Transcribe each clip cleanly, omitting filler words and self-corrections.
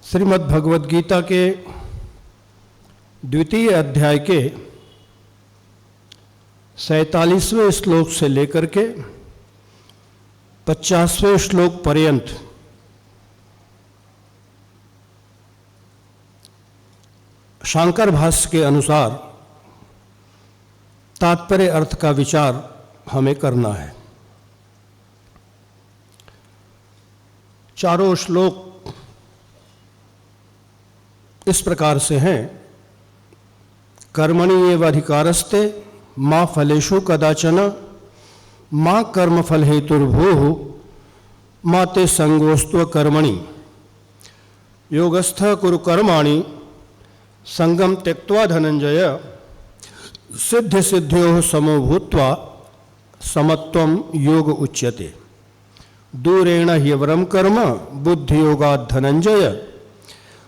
श्रीमद् भगवद गीता के द्वितीय अध्याय के 47वें श्लोक से लेकर के 50वें श्लोक पर्यंत शांकर भाष्य के अनुसार तात्पर्य अर्थ का विचार हमें करना है। चारों श्लोक इस प्रकार से हैं। कर्मणि एव अधिकारस्ते मां फलेषु कदाचन मां कर्मफल हेतुर्भूः मां ते संगोस्त्व कर्मणि योगस्थ कुरु कर्माणि संगम त्यक्त्वा धनंजय सिद्ध सिद्ध्योः समो भूत्वा समत्वं योग उच्यते दूरेण ह्यवरं कर्म बुद्धियोगात् धनंजय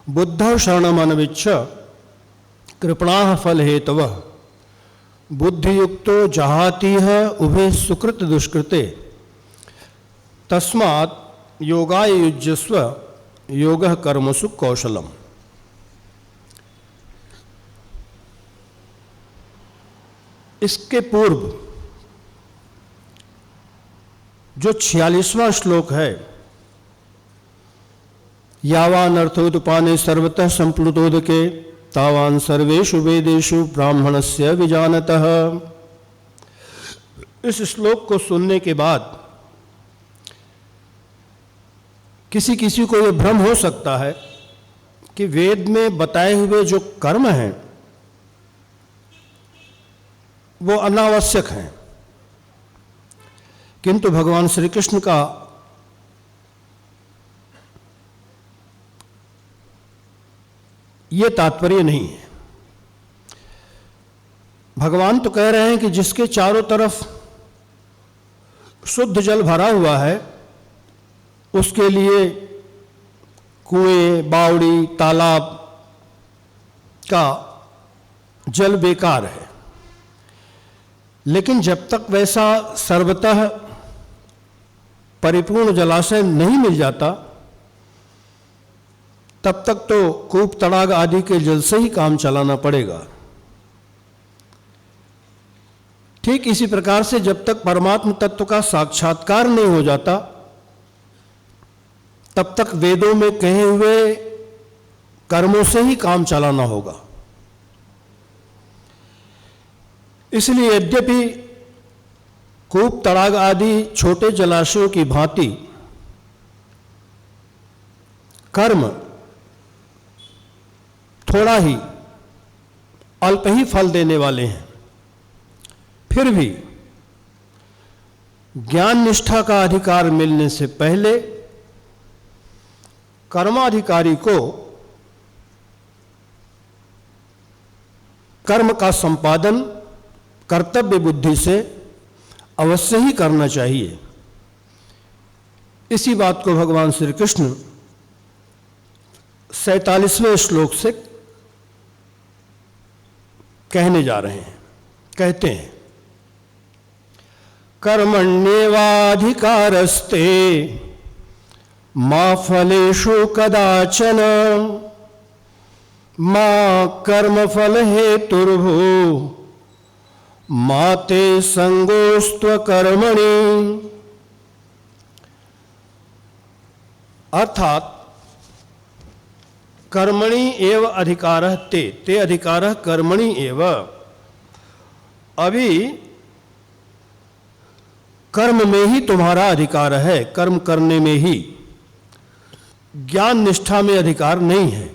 बुद्धौ शरणमनविच्छ कृपणाः फलहेतवः बुद्धियुक्तो जहातीह उभे सुकृत दुष्कृते तस्मात् योगाय युज्यस्व योगः कर्मसु कौशलम्। इसके पूर्व जो 46वां श्लोक है, यावान अर्थोदपाने सर्वतः संप्लुतोदके तावान सर्वेषु वेदेषु ब्राह्मणस्य विजानतः। इस श्लोक को सुनने के बाद किसी किसी को यह भ्रम हो सकता है कि वेद में बताए हुए जो कर्म हैं वो अनावश्यक हैं, किंतु भगवान श्री कृष्ण का ये तात्पर्य नहीं है। भगवान तो कह रहे हैं कि जिसके चारों तरफ शुद्ध जल भरा हुआ है उसके लिए कुएं, बावड़ी, तालाब का जल बेकार है, लेकिन जब तक वैसा सर्वतः परिपूर्ण जलाशय नहीं मिल जाता तब तक तो कूप, तड़ाग आदि के जल से ही काम चलाना पड़ेगा। ठीक इसी प्रकार से जब तक परमात्म तत्व का साक्षात्कार नहीं हो जाता तब तक वेदों में कहे हुए कर्मों से ही काम चलाना होगा। इसलिए यद्यपि कूप, तड़ाग आदि छोटे जलाशयों की भांति कर्म थोड़ा ही, अल्प ही फल देने वाले हैं, फिर भी ज्ञान निष्ठा का अधिकार मिलने से पहले कर्माधिकारी को कर्म का संपादन कर्तव्य बुद्धि से अवश्य ही करना चाहिए। इसी बात को भगवान श्री कृष्ण 47वें श्लोक से कहने जा रहे हैं। कहते हैं, कर्मण्येवाधिकारस्ते मा फलेषु कदाचन मा कर्मफल हेतुर्भूः मा ते संगोस्त्व कर्मणि। अर्थात कर्मणि एव अधिकारः ते अधिकारः कर्मणि एव। अभी कर्म में ही तुम्हारा अधिकार है, कर्म करने में ही, ज्ञान निष्ठा में अधिकार नहीं है।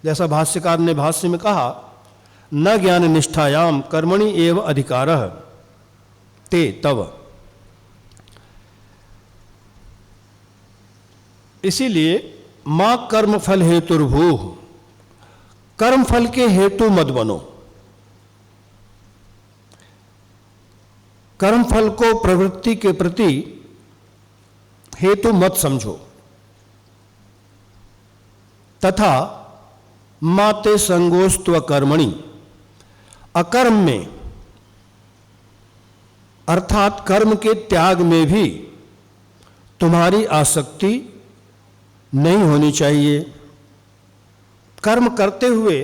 जैसा भाष्यकार ने भाष्य में कहा, न ज्ञान निष्ठायाम कर्मणि एव अधिकारः ते तव। इसीलिए मां कर्म फल हेतुर्भूः, कर्म फल के हेतु मत बनो। कर्म फल को प्रवृत्ति के प्रति हेतु मत समझो। तथा माते संगोस्त्व कर्मणि, अकर्म में अर्थात कर्म के त्याग में भी तुम्हारी आसक्ति नहीं होनी चाहिए। कर्म करते हुए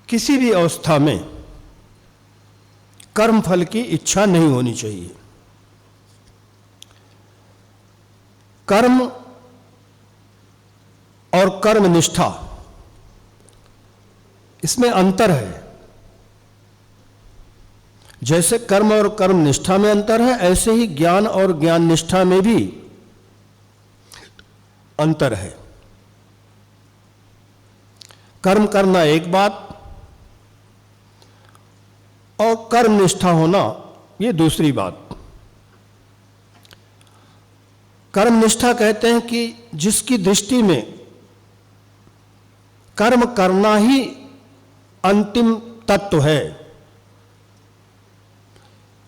किसी भी अवस्था में कर्म फल की इच्छा नहीं होनी चाहिए। कर्म और कर्म निष्ठा, इसमें अंतर है। जैसे कर्म और कर्म निष्ठा में अंतर है, ऐसे ही ज्ञान और ज्ञान निष्ठा में भी अंतर है। कर्म करना एक बात और कर्म निष्ठा होना ये दूसरी बात। कर्म निष्ठा कहते हैं कि जिसकी दृष्टि में कर्म करना ही अंतिम तत्व है,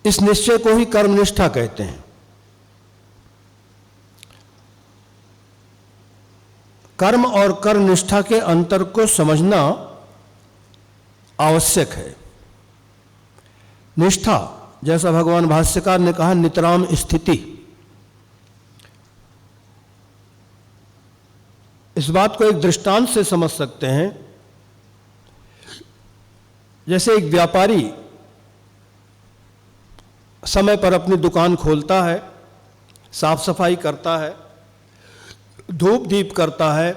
इस निश्चय को ही कर्म निष्ठा कहते हैं। कर्म और कर्म निष्ठा के अंतर को समझना आवश्यक है। निष्ठा, जैसा भगवान भाष्यकार ने कहा, नितराम स्थिति। इस बात को एक दृष्टांत से समझ सकते हैं। जैसे एक व्यापारी समय पर अपनी दुकान खोलता है, साफ सफाई करता है, धूप दीप करता है,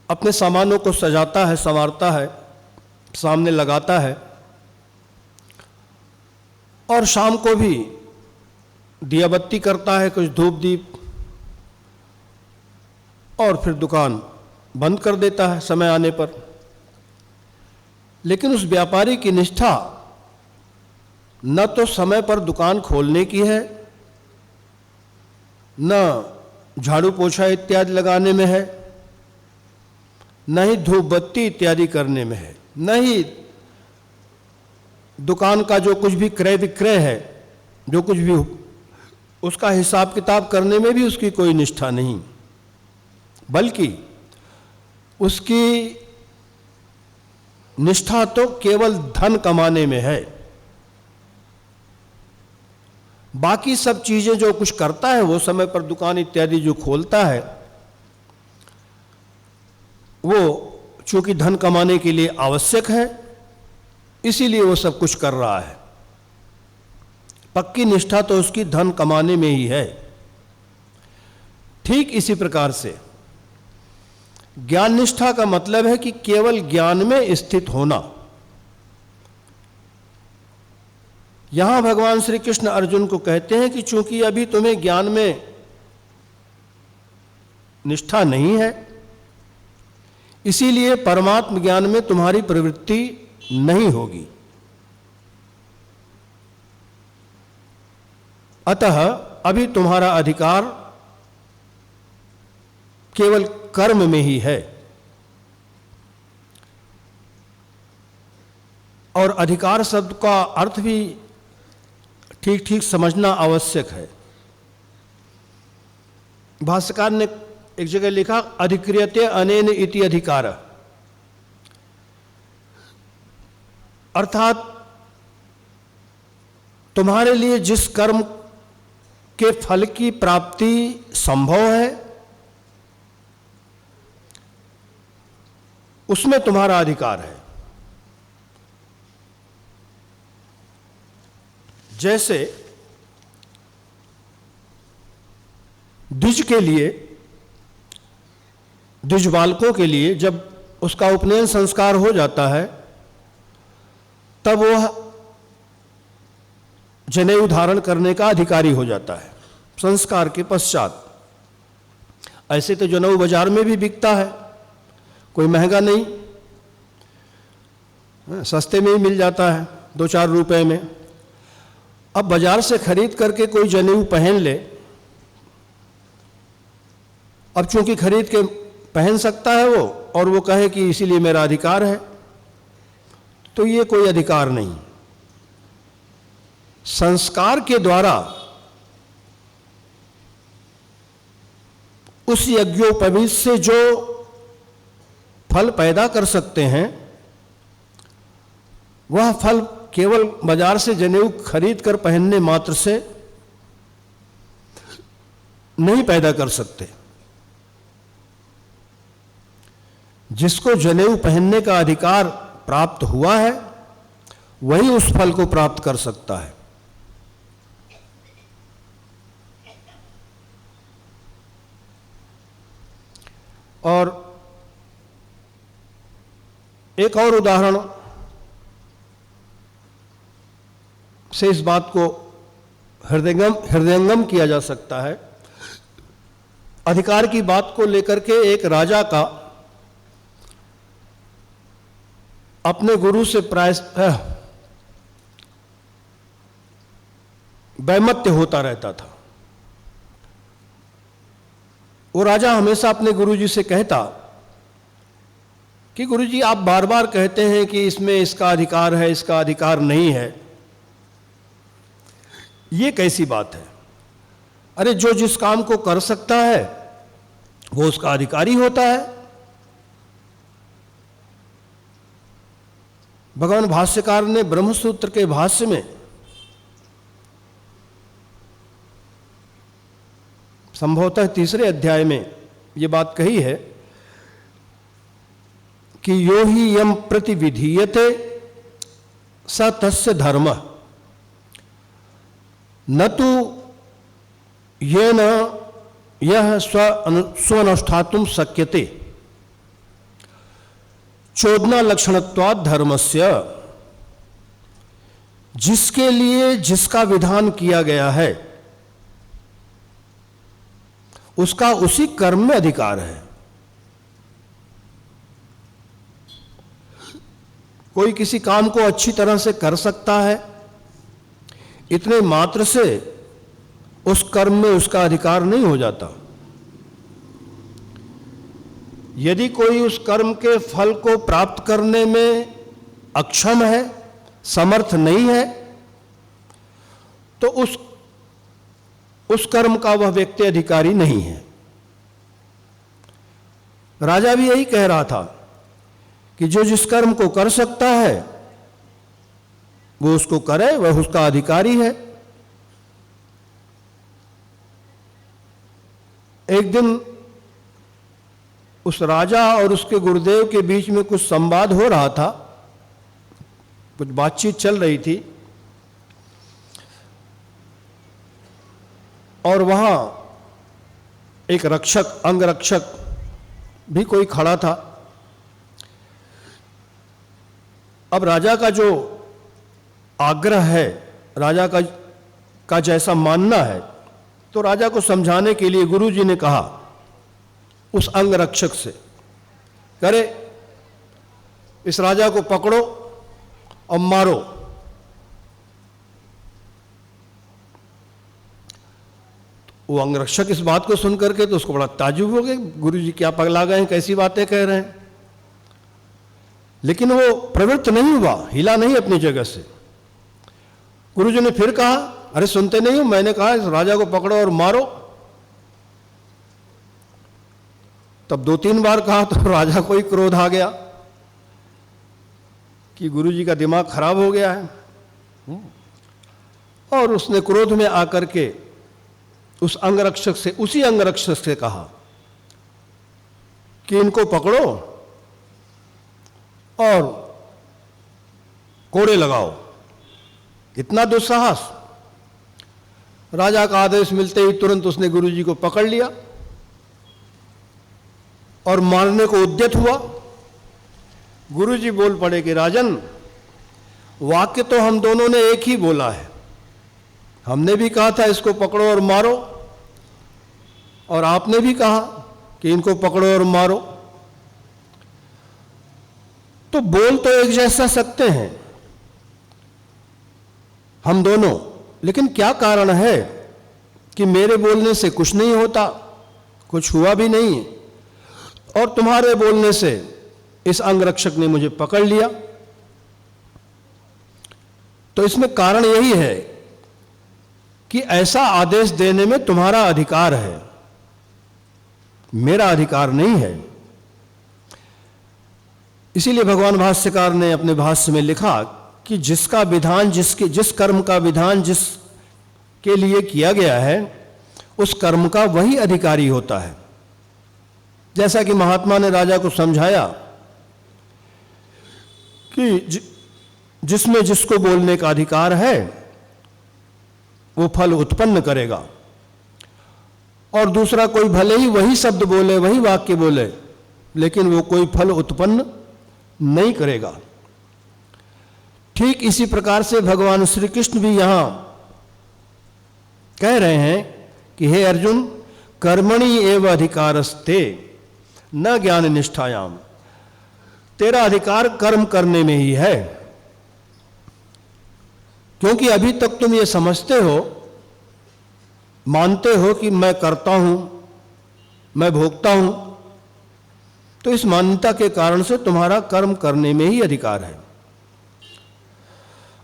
अपने सामानों को सजाता है, संवारता है, सामने लगाता है, और शाम को भी दिया बत्ती करता है, कुछ धूप दीप, और फिर दुकान बंद कर देता है समय आने पर। लेकिन उस व्यापारी की निष्ठा न तो समय पर दुकान खोलने की है, न झाड़ू पोछा इत्यादि लगाने में है, न ही धूप बत्ती इत्यादि करने में है, न ही दुकान का जो कुछ भी क्रय विक्रय है, जो कुछ भी उसका हिसाब किताब करने में भी उसकी कोई निष्ठा नहीं, बल्कि उसकी निष्ठा तो केवल धन कमाने में है। बाकी सब चीजें जो कुछ करता है, वो समय पर दुकान इत्यादि जो खोलता है, वो चूंकि धन कमाने के लिए आवश्यक है, इसीलिए वो सब कुछ कर रहा है। पक्की निष्ठा तो उसकी धन कमाने में ही है। ठीक इसी प्रकार से ज्ञान निष्ठा का मतलब है कि केवल ज्ञान में स्थित होना। यहां भगवान श्री कृष्ण अर्जुन को कहते हैं कि चूंकि अभी तुम्हें ज्ञान में निष्ठा नहीं है, इसीलिए परमात्म ज्ञान में तुम्हारी प्रवृत्ति नहीं होगी। अतः अभी तुम्हारा अधिकार केवल कर्म में ही है, और अधिकार शब्द का अर्थ भी ठीक ठीक समझना आवश्यक है। भाष्यकार ने एक जगह लिखा, अधिक्रियते अनेन इति अधिकार, अर्थात तुम्हारे लिए जिस कर्म के फल की प्राप्ति संभव है, उसमें तुम्हारा अधिकार है। जैसे द्विज के लिए, द्विज बालकों के लिए जब उसका उपनयन संस्कार हो जाता है, तब वह जनेऊ धारण करने का अधिकारी हो जाता है संस्कार के पश्चात। ऐसे तो जनेऊ बाजार में भी बिकता है, कोई महंगा नहीं, सस्ते में ही मिल जाता है, 2-4 रुपए में। अब बाजार से खरीद करके कोई जनेऊ पहन ले, अब चूंकि खरीद के पहन सकता है वो, और वो कहे कि इसीलिए मेरा अधिकार है, तो ये कोई अधिकार नहीं। संस्कार के द्वारा उस यज्ञोपवीत से जो फल पैदा कर सकते हैं, वह फल केवल बाजार से जनेऊ खरीद कर पहनने मात्र से नहीं पैदा कर सकते। जिसको जनेऊ पहनने का अधिकार प्राप्त हुआ है वही उस फल को प्राप्त कर सकता है। और एक और उदाहरण से इस बात को हृदयंगम किया जा सकता है। अधिकार की बात को लेकर के एक राजा का अपने गुरु से वैमत्य होता रहता था। वो राजा हमेशा अपने गुरुजी से कहता कि गुरुजी आप बार बार कहते हैं कि इसमें इसका अधिकार है, इसका अधिकार नहीं है, ये कैसी बात है? अरे जो जिस काम को कर सकता है वो उसका अधिकारी होता है। भगवान भाष्यकार ने ब्रह्मसूत्र के भाष्य में संभवतः 3 अध्याय में ये बात कही है कि यो हि यम प्रतिविधीयते स तस्य धर्मः न तो येन यह स्वनुष्ठातुं शक्यते चोदना लक्षणत्वात् धर्मस्य। जिसके लिए जिसका विधान किया गया है उसका उसी कर्म में अधिकार है। कोई किसी काम को अच्छी तरह से कर सकता है, इतने मात्र से उस कर्म में उसका अधिकार नहीं हो जाता। यदि कोई उस कर्म के फल को प्राप्त करने में अक्षम है, समर्थ नहीं है, तो उस कर्म का वह व्यक्ति अधिकारी नहीं है। राजा भी यही कह रहा था कि जो जिस कर्म को कर सकता है वो उसको करे, वह उसका अधिकारी है। एक दिन उस राजा और उसके गुरुदेव के बीच में कुछ संवाद हो रहा था, कुछ बातचीत चल रही थी, और वहां एक रक्षक, अंगरक्षक भी कोई खड़ा था। अब राजा का जो आग्रह है, राजा का जैसा मानना है, तो राजा को समझाने के लिए गुरुजी ने कहा उस अंगरक्षक से, करे इस राजा को पकड़ो और मारो। वो अंगरक्षक इस बात को सुनकर के तो उसको बड़ा ताज्जुब हो गया, गुरुजी क्या पगला गए हैं, कैसी बातें कह रहे हैं। लेकिन वो प्रवृत्त नहीं हुआ, हिला नहीं अपनी जगह से। गुरुजी ने फिर कहा, अरे सुनते नहीं हो, मैंने कहा इस राजा को पकड़ो और मारो। तब 2-3 बार कहा तो राजा को ही क्रोध आ गया कि गुरुजी का दिमाग खराब हो गया है, और उसने क्रोध में आकर के उस अंगरक्षक से, उसी अंगरक्षक से कहा कि इनको पकड़ो और कोड़े लगाओ। इतना दुस्साहस! राजा का आदेश मिलते ही तुरंत उसने गुरुजी को पकड़ लिया और मारने को उद्यत हुआ। गुरुजी बोल पड़े कि राजन, वाक्य तो हम दोनों ने एक ही बोला है, हमने भी कहा था इसको पकड़ो और मारो, और आपने भी कहा कि इनको पकड़ो और मारो, तो बोल तो एक जैसा सकते हैं हम दोनों, लेकिन क्या कारण है कि मेरे बोलने से कुछ नहीं होता, कुछ हुआ भी नहीं, और तुम्हारे बोलने से इस अंगरक्षक ने मुझे पकड़ लिया। तो इसमें कारण यही है कि ऐसा आदेश देने में तुम्हारा अधिकार है, मेरा अधिकार नहीं है। इसीलिए भगवान भाष्यकार ने अपने भाष्य में लिखा कि जिसका विधान, जिस कर्म का विधान जिसके लिए किया गया है उस कर्म का वही अधिकारी होता है। जैसा कि महात्मा ने राजा को समझाया कि जिसमें जिसको बोलने का अधिकार है वो फल उत्पन्न करेगा, और दूसरा कोई भले ही वही शब्द बोले, वही वाक्य बोले, लेकिन वो कोई फल उत्पन्न नहीं करेगा। ठीक इसी प्रकार से भगवान श्री कृष्ण भी यहां कह रहे हैं कि हे अर्जुन, कर्मणि एव अधिकारस्ते न ज्ञान निष्ठायाम, तेरा अधिकार कर्म करने में ही है। क्योंकि अभी तक तुम ये समझते हो, मानते हो कि मैं करता हूं, मैं भोगता हूं, तो इस मान्यता के कारण से तुम्हारा कर्म करने में ही अधिकार है।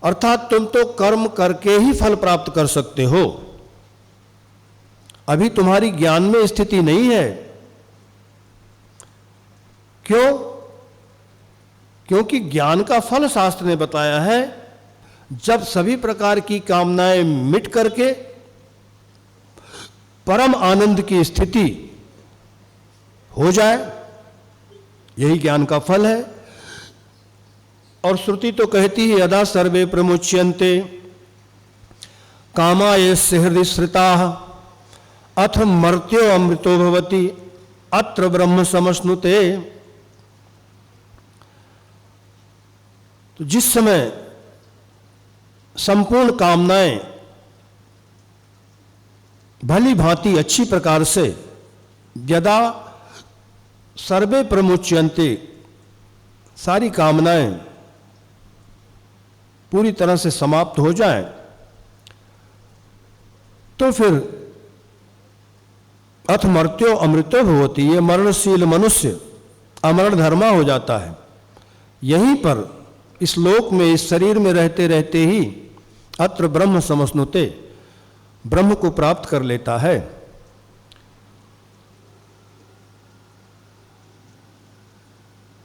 अर्थात तुम तो कर्म करके ही फल प्राप्त कर सकते हो। अभी तुम्हारी ज्ञान में स्थिति नहीं है। क्यों? क्योंकि ज्ञान का फल शास्त्र ने बताया है, जब सभी प्रकार की कामनाएं मिट करके परम आनंद की स्थिति हो जाए, यही ज्ञान का फल है। और श्रुति तो कहती है, यदा सर्वे प्रमुच्यन्ते कामा यस्य हृदि श्रिताः अथ मर्त्यो अमृतो भवति अत्र ब्रह्म समश्नुते। तो जिस समय संपूर्ण कामनाएं भली भांति अच्छी प्रकार से, यदा सर्वे प्रमुच्यन्ते, सारी कामनाएं पूरी तरह से समाप्त हो जाएं, तो फिर अथ मर्त्यो अमृतो भवति, ये मरणशील मनुष्य अमरण धर्मा हो जाता है। यहीं पर इस लोक में, इस शरीर में रहते रहते ही अत्र ब्रह्म समश्नुते, ब्रह्म को प्राप्त कर लेता है।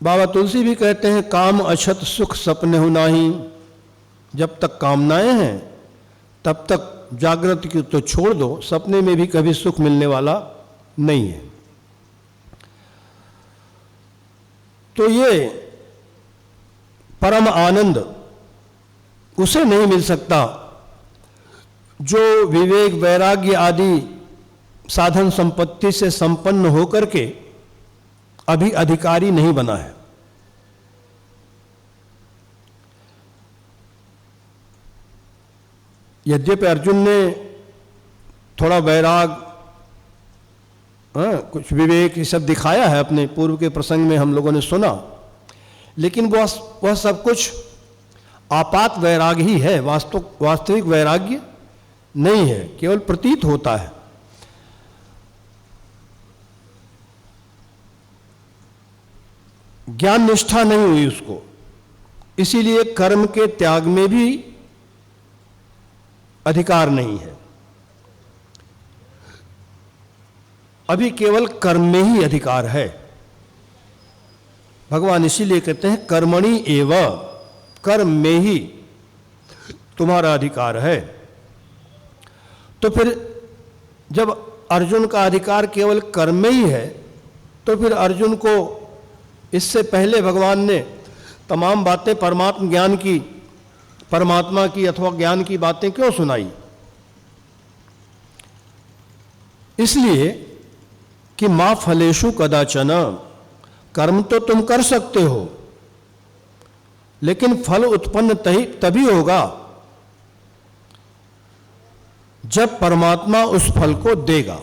बाबा तुलसी भी कहते हैं, काम अछत सुख सपने हो नाही। जब तक कामनाएं हैं तब तक जागृत की तो छोड़ दो, सपने में भी कभी सुख मिलने वाला नहीं है। तो ये परम आनंद उसे नहीं मिल सकता जो विवेक वैराग्य आदि साधन संपत्ति से संपन्न होकर के अभी अधिकारी नहीं बना है। यद्यपि अर्जुन ने थोड़ा वैराग, कुछ विवेक, ये सब दिखाया है अपने पूर्व के प्रसंग में, हम लोगों ने सुना, लेकिन वह सब कुछ आपात वैराग ही है, वास्तविक वैराग्य नहीं है, केवल प्रतीत होता है। ज्ञान निष्ठा नहीं हुई उसको, इसीलिए कर्म के त्याग में भी अधिकार नहीं है। अभी केवल कर्म में ही अधिकार है। भगवान इसीलिए कहते हैं कर्मणि एव, कर्म में ही तुम्हारा अधिकार है। तो फिर जब अर्जुन का अधिकार केवल कर्म में ही है, तो फिर अर्जुन को इससे पहले भगवान ने तमाम बातें परमात्म ज्ञान की, परमात्मा की अथवा ज्ञान की बातें क्यों सुनाई? इसलिए कि मा फलेषु कदाचन, कर्म तो तुम कर सकते हो, लेकिन फल उत्पन्न तभी होगा जब परमात्मा उस फल को देगा।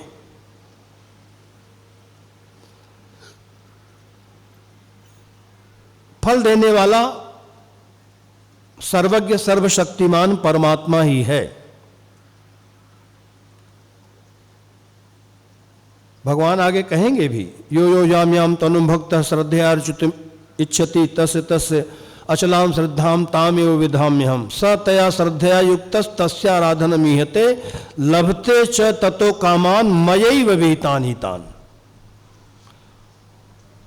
फल देने वाला सर्वज्ञ सर्वशक्तिमान परमात्मा ही है। भगवान आगे कहेंगे भी, यो यो याम्याम तनुम भक्तः श्रद्धया अर्चितुम इच्छति तस्य तस्य अचलाम श्रद्धाम तामेव विधाम्यहम् स तया श्रद्धया युक्तस् तस्याराधनमीहते लभते च ततो कामान मयैव विहितान् हितान्।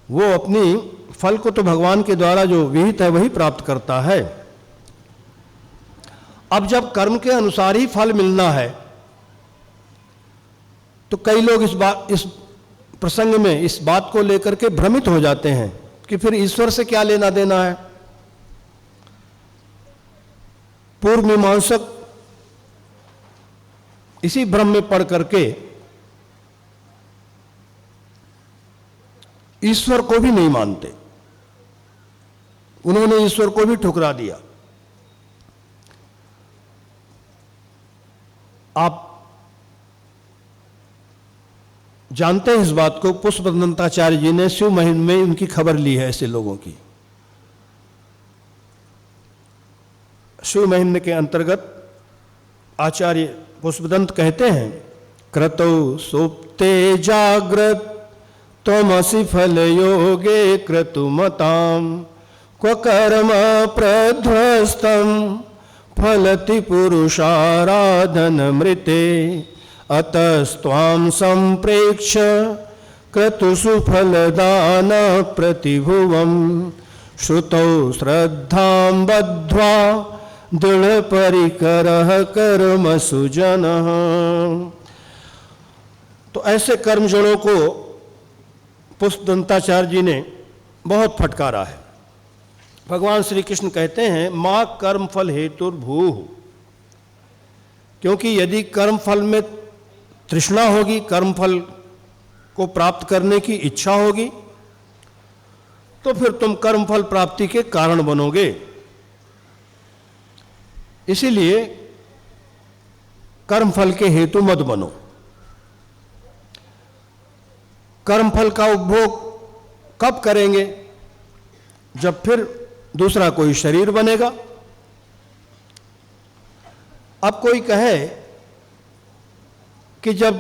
वो अपनी फल को तो भगवान के द्वारा जो विहित है वही प्राप्त करता है। अब जब कर्म के अनुसार ही फल मिलना है, तो कई लोग इस प्रसंग में इस बात को लेकर के भ्रमित हो जाते हैं कि फिर ईश्वर से क्या लेना देना है। पूर्व मीमांसक इसी भ्रम में पड़ करके ईश्वर को भी नहीं मानते, उन्होंने ईश्वर को भी ठुकरा दिया। आप जानते हैं इस बात को, पुष्पदंताचार्य जी ने शिव महिम में उनकी खबर ली है ऐसे लोगों की। शिव महिम के अंतर्गत आचार्य पुष्पदंत कहते हैं, क्रतौ सुप्ते जाग्रत त्वमसि फल योगे क्रतुमताम क्व कर्म प्रध्वस्तम फलति पुरुषाराधन मृते अतस्त्वां संप्रेक्ष्य क्रतुषु फलदान प्रतिभुवं श्रुतौ श्रद्धां बद्ध्वा दृढ़ परिकरः कर्म सुजनः। तो ऐसे कर्मजनों को पुष्पदंताचार्य जी ने बहुत फटकारा है। भगवान श्री कृष्ण कहते हैं, मां कर्म फल हेतुर्भूः, क्योंकि यदि कर्म फल में तृष्णा होगी, कर्म फल को प्राप्त करने की इच्छा होगी, तो फिर तुम कर्म फल प्राप्ति के कारण बनोगे। इसीलिए कर्म फल के हेतु मत बनो। कर्म फल का उपभोग कब करेंगे? जब फिर दूसरा कोई शरीर बनेगा। अब कोई कहे कि जब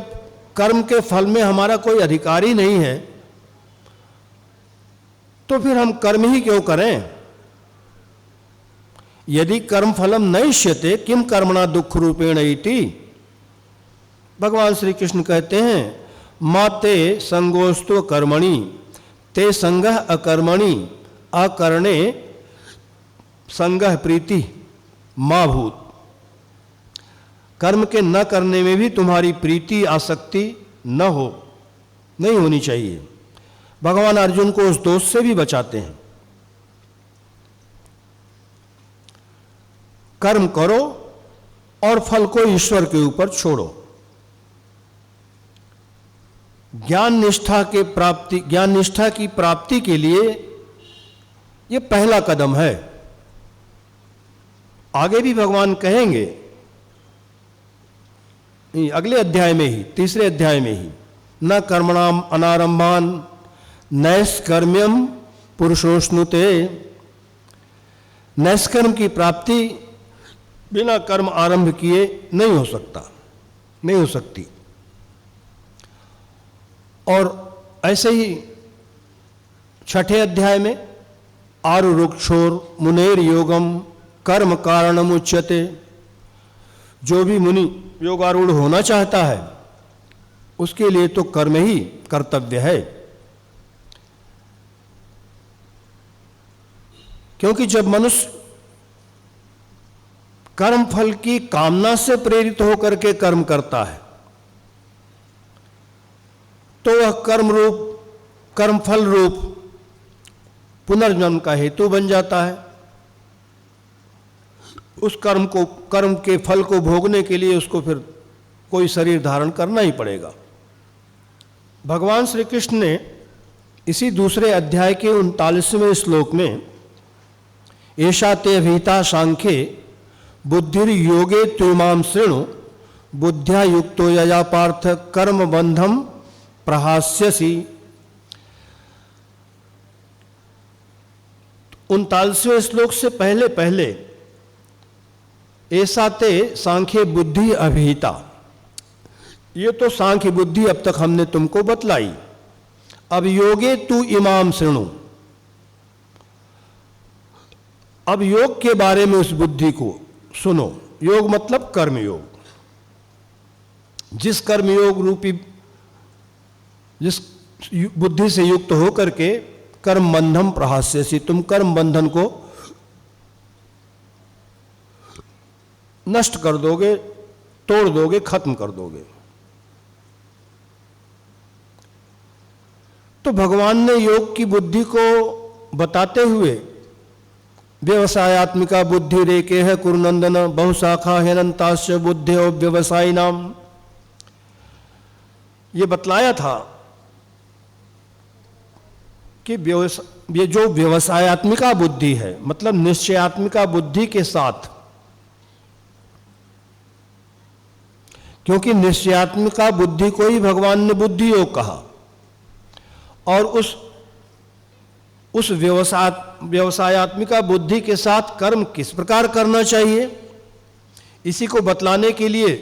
कर्म के फल में हमारा कोई अधिकार ही नहीं है, तो फिर हम कर्म ही क्यों करें? यदि कर्म फलम नैष्यते किम कर्मणा दुख रूपेण इति। भगवान श्री कृष्ण कहते हैं, माते संगोस्तु कर्मणि ते संगः अकर्मणि अकरणे संगः प्रीति मां भूत। कर्म के न करने में भी तुम्हारी प्रीति आसक्ति नहीं होनी चाहिए। भगवान अर्जुन को उस दोष से भी बचाते हैं। कर्म करो और फल को ईश्वर के ऊपर छोड़ो। ज्ञान निष्ठा की प्राप्ति के लिए यह पहला कदम है। आगे भी भगवान कहेंगे, अगले अध्याय में ही, तीसरे अध्याय में ही, न कर्मणाम अनारंभान नैष्कर्म्यम पुरुषोष्णुते। नैष्कर्म की प्राप्ति बिना कर्म आरंभ किए नहीं हो सकती। और ऐसे ही छठे अध्याय में आरुरुक्षोर मुनेर योगम कर्म कारणम उच्यते। जो भी मुनि योगारूढ़ होना चाहता है उसके लिए तो कर्म ही कर्तव्य है। क्योंकि जब मनुष्य कर्म फल की कामना से प्रेरित होकर के कर्म करता है, तो वह कर्म फल रूप पुनर्जन्म का हेतु बन जाता है। उस कर्म के फल को भोगने के लिए उसको फिर कोई शरीर धारण करना ही पड़ेगा। भगवान श्री कृष्ण ने इसी दूसरे अध्याय के 39वें श्लोक में एषा ते अभीता सांख्ये बुद्धिर योगे त्विमां शृणु बुद्ध्या युक्तो यया पार्थ कर्म बंधम प्रहास्यसि। 39वें श्लोक से पहले ऐसा ते सांख्य बुद्धि अभिहिता। ये तो सांख्य बुद्धि अब तक हमने तुमको बतलाई। अब योगे तू इमाम शृणु। अब योग के बारे में उस बुद्धि को सुनो। योग मतलब कर्म योग। जिस कर्मयोग रूपी जिस बुद्धि से युक्त होकर के कर्म बंधम प्रहास्यसि, तुम कर्म बंधन को नष्ट कर दोगे, तोड़ दोगे, खत्म कर दोगे। तो भगवान ने योग की बुद्धि को बताते हुए व्यवसायत्मिका बुद्धि रेके है कुरुनंदन बहुशाखा हेनंतास्य बुद्धि व्यवसायी नाम, ये बतलाया था कि ये जो व्यवसायत्मिका बुद्धि है, मतलब निश्चयात्मिका बुद्धि के साथ, क्योंकि निश्चयात्मिका बुद्धि को ही भगवान ने बुद्धि योग कहा, और उस व्यवसायत्मिका बुद्धि के साथ कर्म किस प्रकार करना चाहिए, इसी को बतलाने के लिए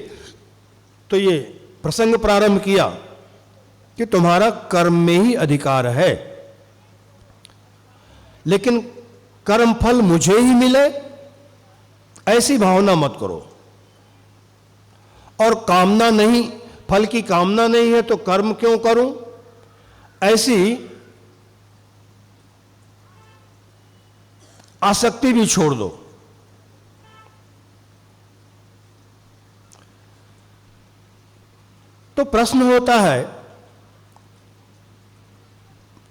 तो ये प्रसंग प्रारंभ किया कि तुम्हारा कर्म में ही अधिकार है, लेकिन कर्म फल मुझे ही मिले ऐसी भावना मत करो, और कामना नहीं, फल की कामना नहीं है तो कर्म क्यों करूं, ऐसी आसक्ति भी छोड़ दो। तो प्रश्न होता है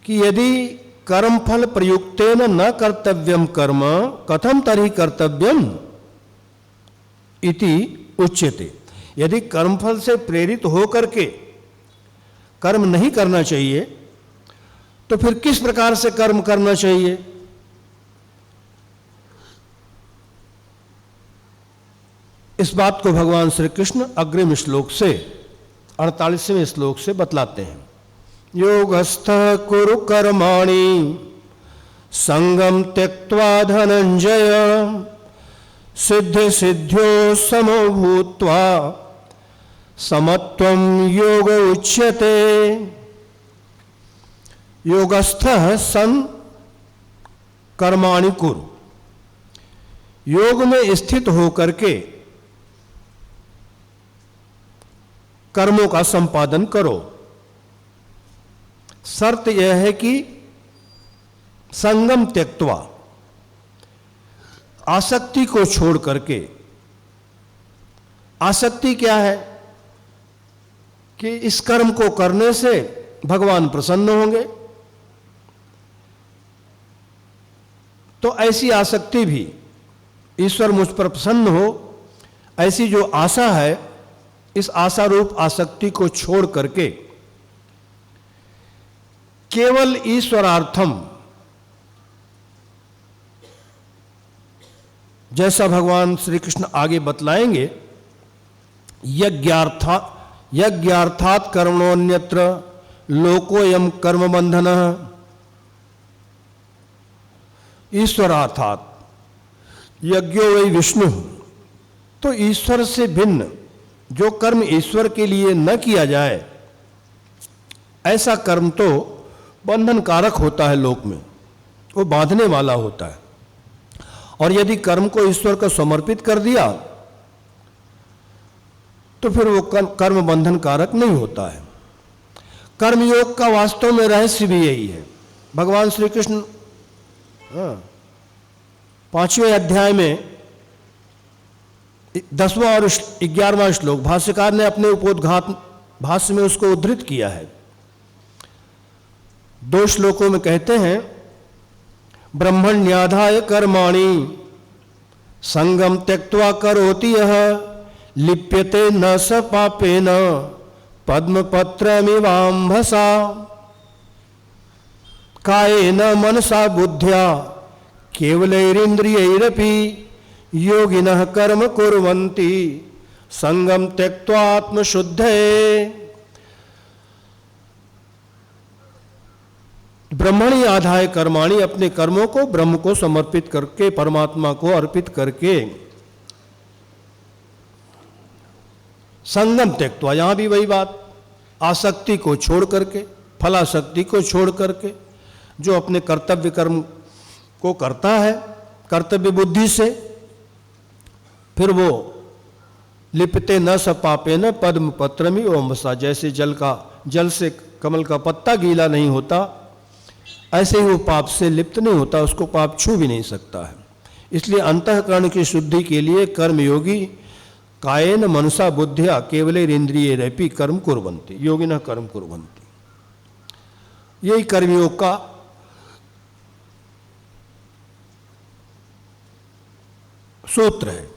कि यदि कर्म फल प्रयुक्तेन न कर्तव्यम कर्म कथम तर्हि कर्तव्यम इति उच्यते। यदि कर्मफल से प्रेरित होकर के कर्म नहीं करना चाहिए तो फिर किस प्रकार से कर्म करना चाहिए? इस बात को भगवान श्री कृष्ण अग्रिम श्लोक से 48वें श्लोक से बतलाते हैं। योगस्थः कुरु कर्माणि संगम त्यक्त्वा धनंजय सिद्ध सिद्ध्यो समो भूत्वा समत्वं योग उच्यते। योगस्थः सन कर्माणि कुरु, योग में स्थित होकर के कर्मों का संपादन करो। शर्त यह है कि संगम त्यक्त्वा, आसक्ति को छोड़ करके। आसक्ति क्या है? कि इस कर्म को करने से भगवान प्रसन्न होंगे, तो ऐसी आसक्ति भी, ईश्वर मुझ पर प्रसन्न हो, ऐसी जो आशा है, इस आशा रूप आसक्ति को छोड़ करके केवल ईश्वरार्थम, जैसा भगवान श्री कृष्ण आगे बतलाएंगे, यज्ञार्थात कर्मणोन्यत्र लोकोयम कर्म बंधनः। ईश्वरार्थात यज्ञो वै विष्णु, तो ईश्वर से भिन्न जो कर्म ईश्वर के लिए न किया जाए, ऐसा कर्म तो बंधन कारक होता है लोक में, वो बांधने वाला होता है। और यदि कर्म को ईश्वर को समर्पित कर दिया तो फिर वो कर्म बंधन कारक नहीं होता है। कर्मयोग का वास्तव में रहस्य भी यही है। भगवान श्री कृष्ण 5वें अध्याय में 10वां और 11वां श्लोक, भाष्यकार ने अपने उपोद्घात भाष्य में उसको उद्धृत किया है। 2 श्लोकों में कहते हैं, ब्रह्मण्याधाय कर्माणि संगम त्यक्त्वा करोति यः लिप्यते न स पापेन पद्मपत्रमिवाम्भसा कायेन मनसा बुद्ध्या केवलैरिन्द्रियैरपि योगिनः कर्म कुर्वन्ति संगम त्यक्त्वा आत्मशुद्धये। ब्रह्मणि आधाय कर्माणि, अपने कर्मों को ब्रह्म को समर्पित करके, परमात्मा को अर्पित करके, संगम त्यक्त्वा, यहां भी वही बात, आसक्ति को छोड़ करके, फलासक्ति को छोड़ करके, जो अपने कर्तव्य कर्म को करता है कर्तव्य बुद्धि से, फिर वो लिपते न स पापे न पद्म पत्रमी ओमसा, जैसे जल से कमल का पत्ता गीला नहीं होता, ऐसे ही वो पाप से लिप्त नहीं होता, उसको पाप छू भी नहीं सकता है। इसलिए अंतःकरण की शुद्धि के लिए कर्मयोगी कायेन मनसा बुद्धिया केवलैरिन्द्रियैरपि कर्म कुर्वन्ति योगिनः कर्म कुर्वन्ति। यही कर्मयोग का सूत्र है।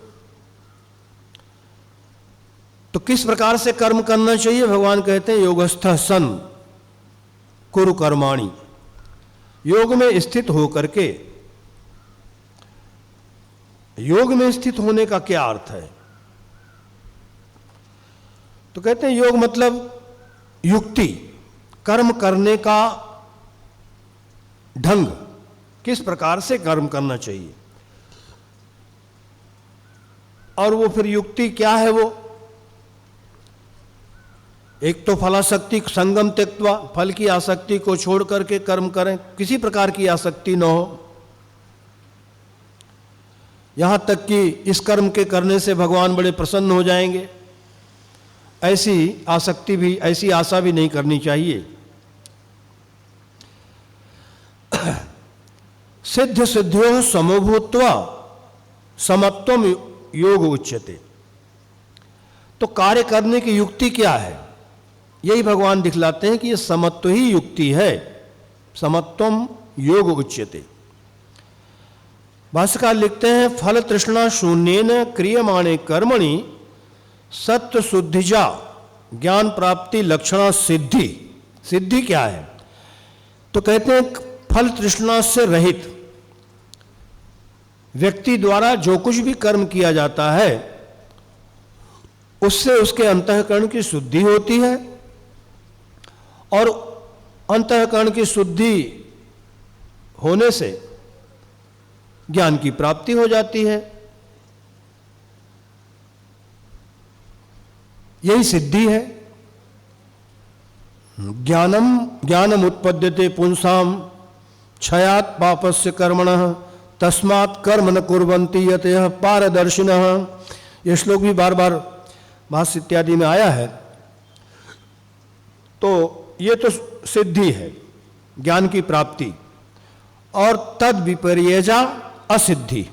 तो किस प्रकार से कर्म करना चाहिए? भगवान कहते हैं योगस्थः सन् कुरु कर्माणि। योग में स्थित होकर के, योग में स्थित होने का क्या अर्थ है? तो कहते हैं योग मतलब युक्ति, कर्म करने का ढंग, किस प्रकार से कर्म करना चाहिए। और वो फिर युक्ति क्या है? वो एक तो फलासक्ति संगम त्यक्त्वा, फल की आसक्ति को छोड़ करके कर्म करें, किसी प्रकार की आसक्ति न हो। यहां तक कि इस कर्म के करने से भगवान बड़े प्रसन्न हो जाएंगे, ऐसी आसक्ति भी, ऐसी आशा भी नहीं करनी चाहिए। सिद्ध सिद्ध्यो समभूत्वा समत्वम योग उच्यते। तो कार्य करने की युक्ति क्या है? यही भगवान दिखलाते हैं कि यह समत्व ही युक्ति है। समत्वम योग उच्यते। भाष्यकार लिखते हैं फल तृष्णा शून्येन क्रियमाणे कर्मणि सत्व शुद्धिजा ज्ञान प्राप्ति लक्षणा सिद्धि। सिद्धि क्या है? तो कहते हैं फल तृष्णा से रहित व्यक्ति द्वारा जो कुछ भी कर्म किया जाता है उससे उसके अंतःकरण की शुद्धि होती है, और अंतःकरण की शुद्धि होने से ज्ञान की प्राप्ति हो जाती है। यही सिद्धि है। ज्ञानम उत्पद्यते पुंसाम क्षयात् पापस्य कर्मणः तस्मात् कर्म न कुर्वन्ति यतयः पारदर्शिनः। यह श्लोक भी बार बार भाष्य इत्यादि में आया है। तो ये तो सिद्धि है, ज्ञान की प्राप्ति। और तद विपर्यजा असिद्धि,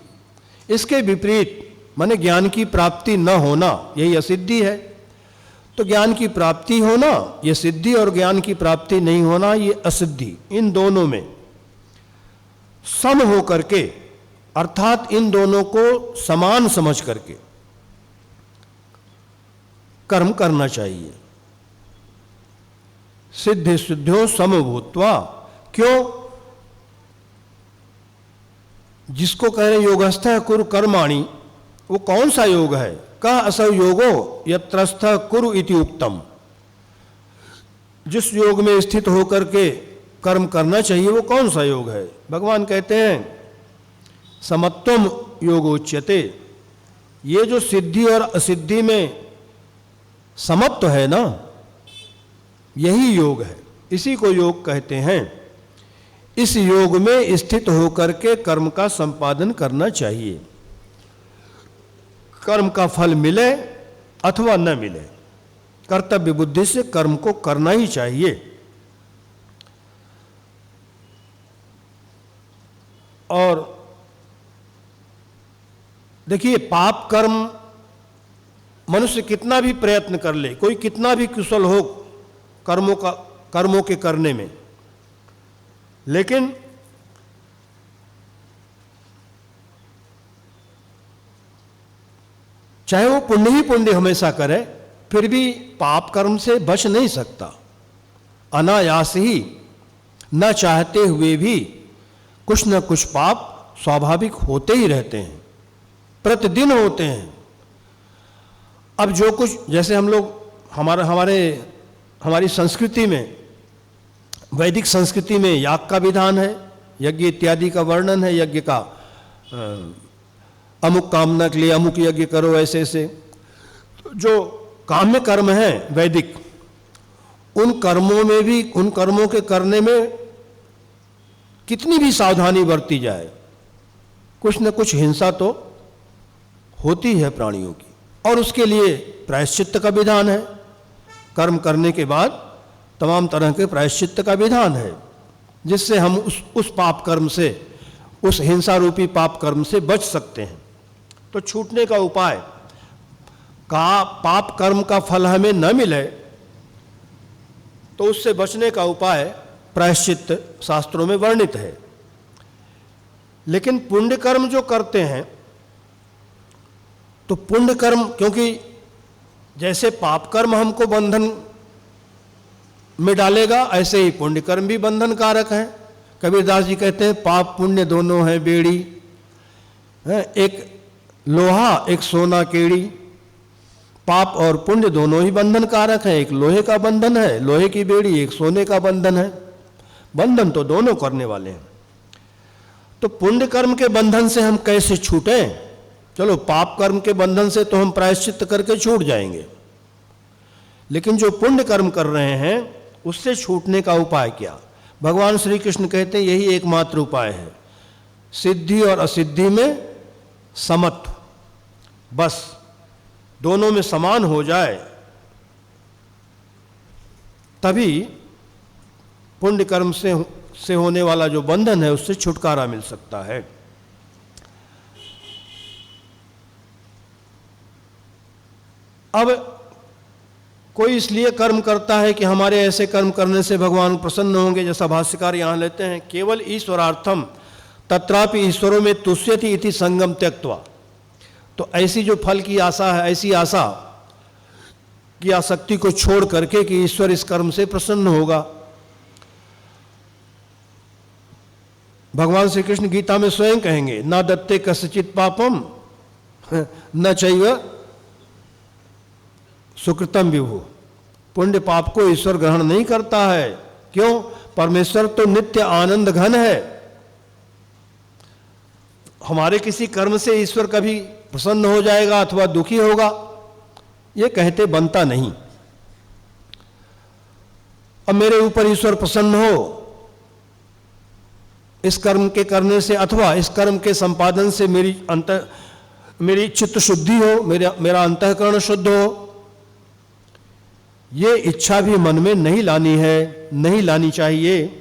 इसके विपरीत माने ज्ञान की प्राप्ति न होना, यही असिद्धि है। तो ज्ञान की प्राप्ति होना ये सिद्धि, और ज्ञान की प्राप्ति नहीं होना ये असिद्धि। इन दोनों में सम हो करके, अर्थात इन दोनों को समान समझ करके कर्म करना चाहिए। सिद्धि सिद्ध्यो समभूत्वा। क्यों? जिसको कह रहे योगस्थः कुरु कर्माणि, वो कौन सा योग है? कह असौ योगो यत्रस्थः कुरु इति उक्तम। जिस योग में स्थित होकर के कर्म करना चाहिए वो कौन सा योग है? भगवान कहते हैं समत्वम योगोच्यते। ये जो सिद्धि और असिद्धि में समत्व है ना, यही योग है, इसी को योग कहते हैं। इस योग में स्थित होकर के कर्म का संपादन करना चाहिए। कर्म का फल मिले अथवा न मिले, कर्तव्य बुद्धि से कर्म को करना ही चाहिए। और देखिए, पाप कर्म मनुष्य कितना भी प्रयत्न कर ले, कोई कितना भी कुशल हो कर्मों के करने में, लेकिन चाहे वो पुण्य ही पुण्य हमेशा करे, फिर भी पाप कर्म से बच नहीं सकता। अनायास ही, न चाहते हुए भी कुछ न कुछ पाप स्वाभाविक होते ही रहते हैं, प्रतिदिन होते हैं। अब जो कुछ, जैसे हम लोग हमारी संस्कृति में, वैदिक संस्कृति में याग का विधान है, यज्ञ इत्यादि का वर्णन है, यज्ञ का अमुक कामना के लिए अमुक यज्ञ करो, ऐसे ऐसे जो काम्य कर्म है वैदिक, उन कर्मों में भी, उन कर्मों के करने में कितनी भी सावधानी बरती जाए, कुछ न कुछ हिंसा तो होती है प्राणियों की, और उसके लिए प्रायश्चित्त का विधान है। कर्म करने के बाद तमाम तरह के प्रायश्चित्त का विधान है, जिससे हम उस पाप कर्म से, उस हिंसा रूपी पाप कर्म से बच सकते हैं। तो छूटने का उपाय, पाप कर्म का फल हमें न मिले तो उससे बचने का उपाय प्रायश्चित शास्त्रों में वर्णित है। लेकिन पुण्य कर्म जो करते हैं, तो पुण्य कर्म, क्योंकि जैसे पाप कर्म हमको बंधन में डालेगा, ऐसे ही पुण्य कर्म भी बंधन कारक है। कबीरदास जी कहते हैं पाप पुण्य दोनों हैं बेड़ी, एक लोहा एक सोना केड़ी। पाप और पुण्य दोनों ही बंधन कारक है। एक लोहे का बंधन है, लोहे की बेड़ी, एक सोने का बंधन है। बंधन तो दोनों करने वाले हैं। तो पुण्य कर्म के बंधन से हम कैसे छूटें? चलो, पाप कर्म के बंधन से तो हम प्रायश्चित करके छूट जाएंगे, लेकिन जो पुण्य कर्म कर रहे हैं उससे छूटने का उपाय क्या? भगवान श्री कृष्ण कहते हैं यही एकमात्र उपाय है, सिद्धि और असिद्धि में समत्व। बस दोनों में समान हो जाए, तभी पुण्य कर्म से होने वाला जो बंधन है उससे छुटकारा मिल सकता है। अब कोई इसलिए कर्म करता है कि हमारे ऐसे कर्म करने से भगवान प्रसन्न होंगे, जैसा भाष्यकार यहाँ लेते हैं, केवल ईश्वरार्थम तत्रापि ईश्वरों में तुष्यति इति संगम त्यक्त्वा। तो ऐसी जो फल की आशा है, ऐसी आशा की आसक्ति को छोड़ करके कि ईश्वर इस कर्म से प्रसन्न होगा। भगवान श्री कृष्ण गीता में स्वयं कहेंगे, ना दत्ते कस्यचित् पापम न चैव सुकृतम विभु। पुण्य पाप को ईश्वर ग्रहण नहीं करता है। क्यों? परमेश्वर तो नित्य आनंद घन है। हमारे किसी कर्म से ईश्वर कभी प्रसन्न हो जाएगा अथवा दुखी होगा, ये कहते बनता नहीं। अब मेरे ऊपर ईश्वर प्रसन्न हो इस कर्म के करने से, अथवा इस कर्म के संपादन से मेरी चित्त शुद्धि हो, मेरा अंतःकरण शुद्ध हो, ये इच्छा भी मन में नहीं लानी है, नहीं लानी चाहिए।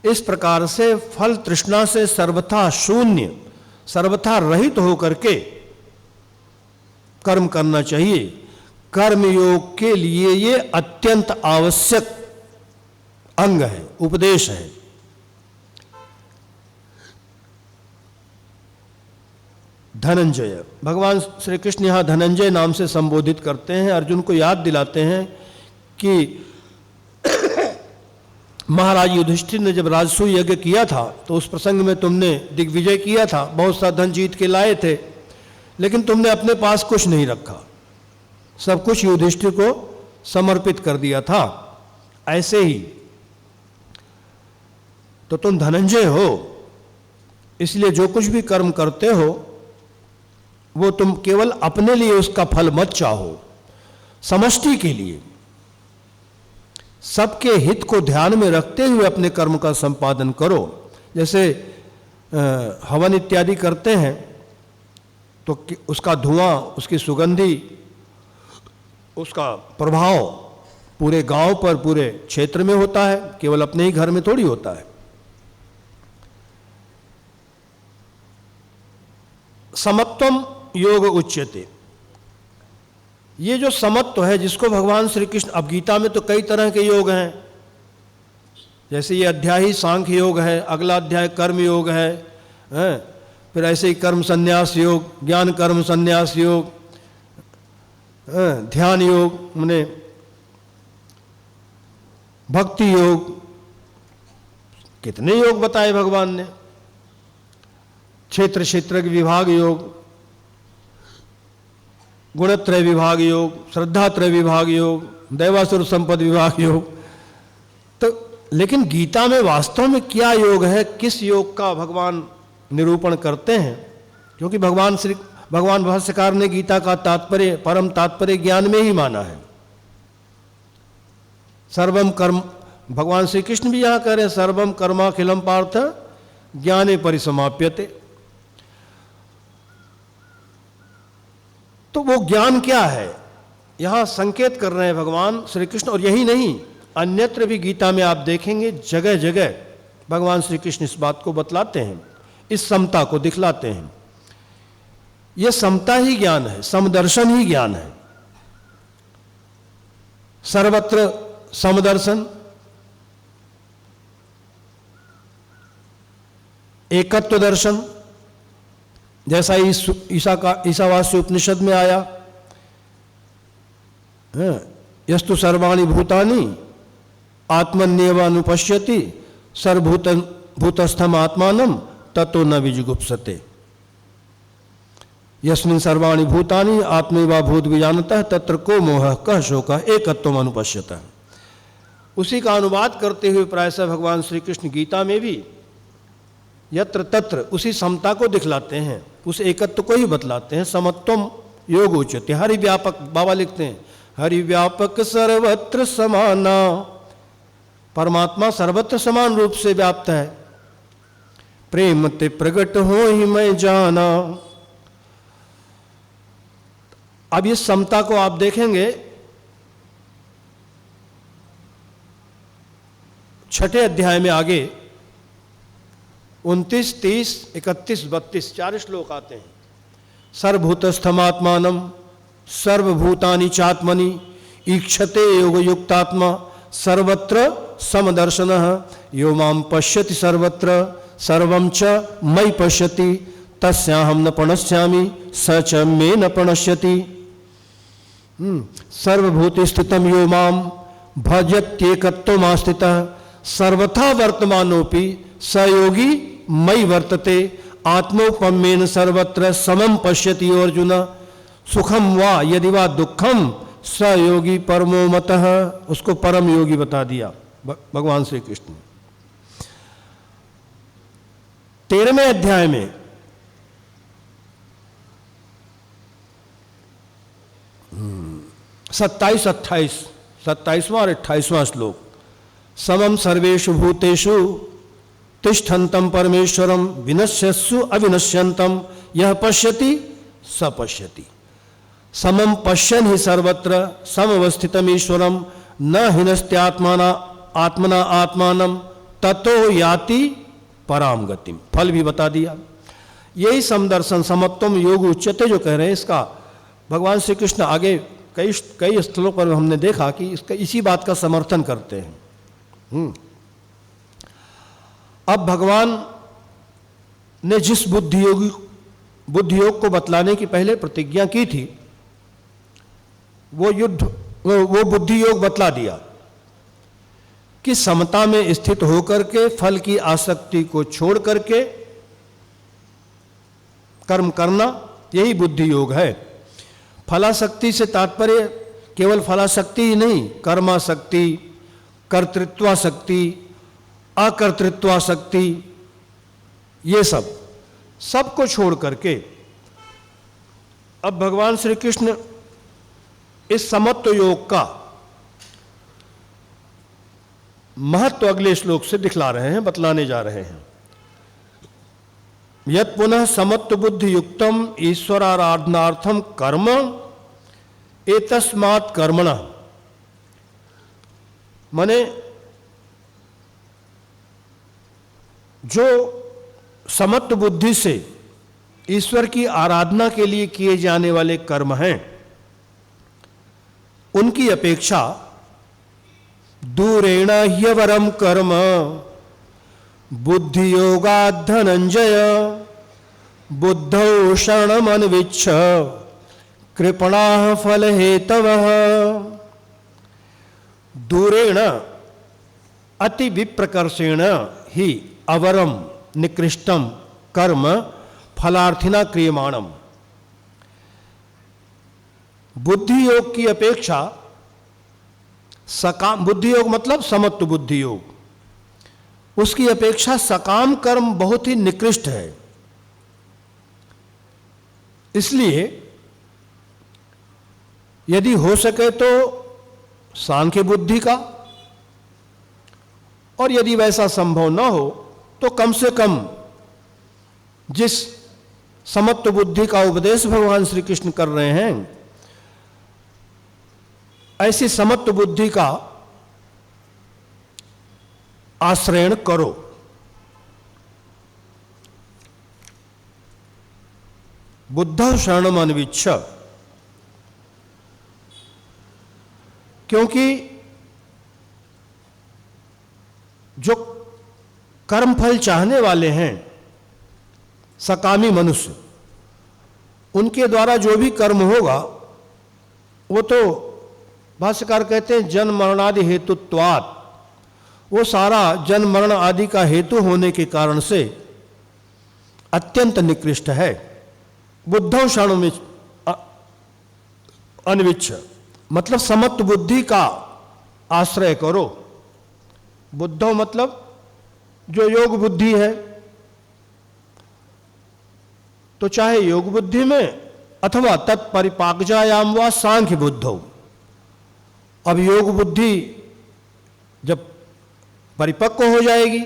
इस प्रकार से फल तृष्णा से सर्वथा शून्य, सर्वथा रहित होकर के कर्म करना चाहिए। कर्म योग के लिए ये अत्यंत आवश्यक अंग है, उपदेश है। धनंजय, भगवान श्री कृष्ण यहाँ धनंजय नाम से संबोधित करते हैं। अर्जुन को याद दिलाते हैं कि महाराज युधिष्ठिर ने जब राजसूय यज्ञ किया था तो उस प्रसंग में तुमने दिग्विजय किया था, बहुत सा धन जीत के लाए थे, लेकिन तुमने अपने पास कुछ नहीं रखा, सब कुछ युधिष्ठिर को समर्पित कर दिया था। ऐसे ही तो तुम धनंजय हो, इसलिए जो कुछ भी कर्म करते हो वो तुम केवल अपने लिए उसका फल मत चाहो, समष्टि के लिए, सबके हित को ध्यान में रखते हुए अपने कर्म का संपादन करो। जैसे हवन इत्यादि करते हैं तो उसका धुआं, उसकी सुगंधी, उसका प्रभाव पूरे गांव पर, पूरे क्षेत्र में होता है, केवल अपने ही घर में थोड़ी होता है। समत्वम योग उच्यते, ये जो समत्व है जिसको भगवान श्री कृष्ण, अब गीता में तो कई तरह के योग हैं, जैसे ये अध्याय ही सांख्य योग है, अगला अध्याय कर्म योग है, फिर ऐसे ही कर्म संन्यास योग, ज्ञान कर्म संन्यास योग, ध्यान योग, माने भक्ति योग, कितने योग बताए भगवान ने। क्षेत्र क्षेत्र विभाग योग, गुणत्रय विभाग योग, श्रद्धात्रय विभाग योग, दैवासुर संपद विभाग योग। तो लेकिन गीता में वास्तव में क्या योग है, किस योग का भगवान निरूपण करते हैं? क्योंकि भगवान भाष्यकार ने गीता का तात्पर्य, परम तात्पर्य ज्ञान में ही माना है। सर्वम कर्म, भगवान श्री कृष्ण भी यहां कह रहे हैं, सर्वम कर्माखिलम पार्थ ज्ञाने परिसमाप्यते। तो वो ज्ञान क्या है, यहां संकेत कर रहे हैं भगवान श्री कृष्ण। और यही नहीं, अन्यत्र भी गीता में आप देखेंगे जगह जगह भगवान श्री कृष्ण इस बात को बतलाते हैं, इस समता को दिखलाते हैं। यह समता ही ज्ञान है, समदर्शन ही ज्ञान है। सर्वत्र समदर्शन, एकत्व दर्शन, जैसा ईशावास्य उपनिषद में आया, यस्तु सर्वाणि भूतानि आत्मन्येव अनुपश्यति सर्वभूतस्थम आत्मानं ततो न विजुगुप्सते, यस्मिन् सर्वाणि भूतानि आत्मैवा भूत विजानतः तत्र को मोहः कः शोकः एकत्वम् अनुपश्यतः। उसी का अनुवाद करते हुए प्रायशः भगवान श्री कृष्ण गीता में भी यत्र तत्र उसी समता को दिखलाते हैं, उस एकत्व को ही बतलाते हैं। समत्वम योग उच्यते, हरि व्यापक, बाबा लिखते हैं हरि व्यापक सर्वत्र समाना, परमात्मा सर्वत्र समान रूप से व्याप्त है। प्रेम ते प्रगट हो ही मैं जाना। अब इस समता को आप देखेंगे 6ठे अध्याय में आगे 29, 30, 31, 32 4 श्लोक आते हैं। सर्वभूतस्थमात्मानं सर्वभूतानि चात्मनि ईक्षते योगयुक्तात्मा सर्वत्र समदर्शनः यो मां पश्यति सर्वत्र सर्वं च मयि पश्यति तस्याहं न प्रणश्यामि स च मे न प्रणश्यति। सर्वभूते स्थितं यो मां भजत्येकत्वमास्थितः सर्वथा वर्तमानोऽपि स योगी मयि वर्तते आत्मोपम्येन सर्वत्र समं पश्यति अर्जुन सुखम वा यदि वा दुखम स योगी परमो मतः। उसको परम योगी बता दिया भगवान श्री कृष्ण। 13वें अध्याय में 27वां और 28वां श्लोक। समम सर्वेषु भूतेषु तिष्ठन्तं परमेश्वरं विनश्यस्सु अविनश्यन्तं यः पश्यति स पश्यति। समम पश्यन् हि सर्वत्र समवस्थितम् ईश्वरं न हिनस्त्यात्मना आत्मना आत्मानं ततो याति पराम गतिम। फल भी बता दिया। यही समदर्शन समत्वम योग उच्यते जो कह रहे हैं, इसका भगवान श्री कृष्ण आगे कई स्थलों पर हमने देखा कि इसका इसी बात का समर्थन करते हैं। अब भगवान ने जिस बुद्धि योग को बतलाने की पहले प्रतिज्ञा की थी वो बुद्धि योग बतला दिया कि समता में स्थित होकर के फल की आसक्ति को छोड़ करके कर्म करना, यही बुद्धि योग है। फलाशक्ति से तात्पर्य केवल फलाशक्ति ही नहीं, कर्माशक्ति, कर्तृत्वाशक्ति, अकर्तृत्वाशक्ति, ये सब को छोड़ करके अब भगवान श्री कृष्ण इस समत्व योग का महत्व अगले श्लोक से दिखला रहे हैं, बतलाने जा रहे हैं। यत् पुनः समत्व बुद्धि युक्तम ईश्वराराधनार्थम कर्म एतस्मात् कर्मणः, माने जो समत्व बुद्धि से ईश्वर की आराधना के लिए किए जाने वाले कर्म हैं, उनकी अपेक्षा दूरेण ह्यवरम कर्म बुद्धि योगात् धनंजय बुद्धौ शरणमन्विच्छ कृपणाः फल हेतवः। दूरेण अति विप्रकर्षेण ही अवरम निकृष्टम कर्म फलार्थिना क्रियमाणम। बुद्धि योग की अपेक्षा सकाम, बुद्धि योग मतलब समत्व बुद्धि योग, उसकी अपेक्षा सकाम कर्म बहुत ही निकृष्ट है। इसलिए यदि हो सके तो सांख्य बुद्धि का, और यदि वैसा संभव न हो तो कम से कम जिस समत्व बुद्धि का उपदेश भगवान श्री कृष्ण कर रहे हैं, ऐसी समत्व बुद्धि का आश्रयण करो। बुद्धौ शरणम अन्विच्छ, क्योंकि जो कर्मफल चाहने वाले हैं सकामी मनुष्य, उनके द्वारा जो भी कर्म होगा वो तो भाष्यकार कहते हैं जन्म मरणादि हेतुत्वात्, वो सारा जन्म मरण आदि का हेतु होने के कारण से अत्यंत निकृष्ट है। बुद्धौ शरणं अनविच्छ, मतलब समत्व बुद्धि का आश्रय करो। बुद्धौ मतलब जो योग बुद्धि है, तो चाहे योग बुद्धि में अथवा तत्परिपाकजायाम व सांख्य बुद्धौ। अब योग बुद्धि जब परिपक्व हो जाएगी,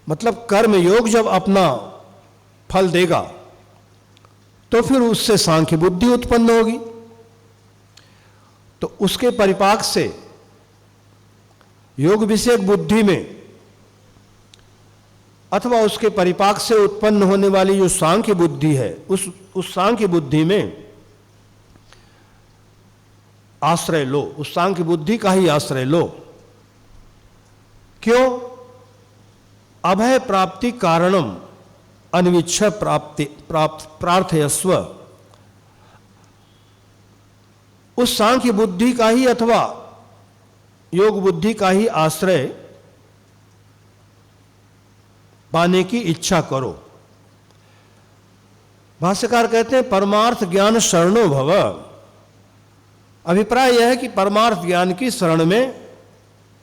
मतलब कर्म योग जब अपना फल देगा, तो फिर उससे सांख्य बुद्धि उत्पन्न होगी। तो उसके परिपाक से योग विषयक बुद्धि में अथवा उसके परिपाक से उत्पन्न होने वाली जो सांख्य बुद्धि है, उस सांख्य बुद्धि में आश्रय लो, उस सांख्य बुद्धि का ही आश्रय लो। क्यों? अभय प्राप्ति कारणम अनविच्छ प्रार्थयस्व। उस सांख्य बुद्धि का ही अथवा योग बुद्धि का ही आश्रय पाने की इच्छा करो। भाष्यकार कहते हैं परमार्थ ज्ञान शरणो भव। अभिप्राय यह है कि परमार्थ ज्ञान की शरण में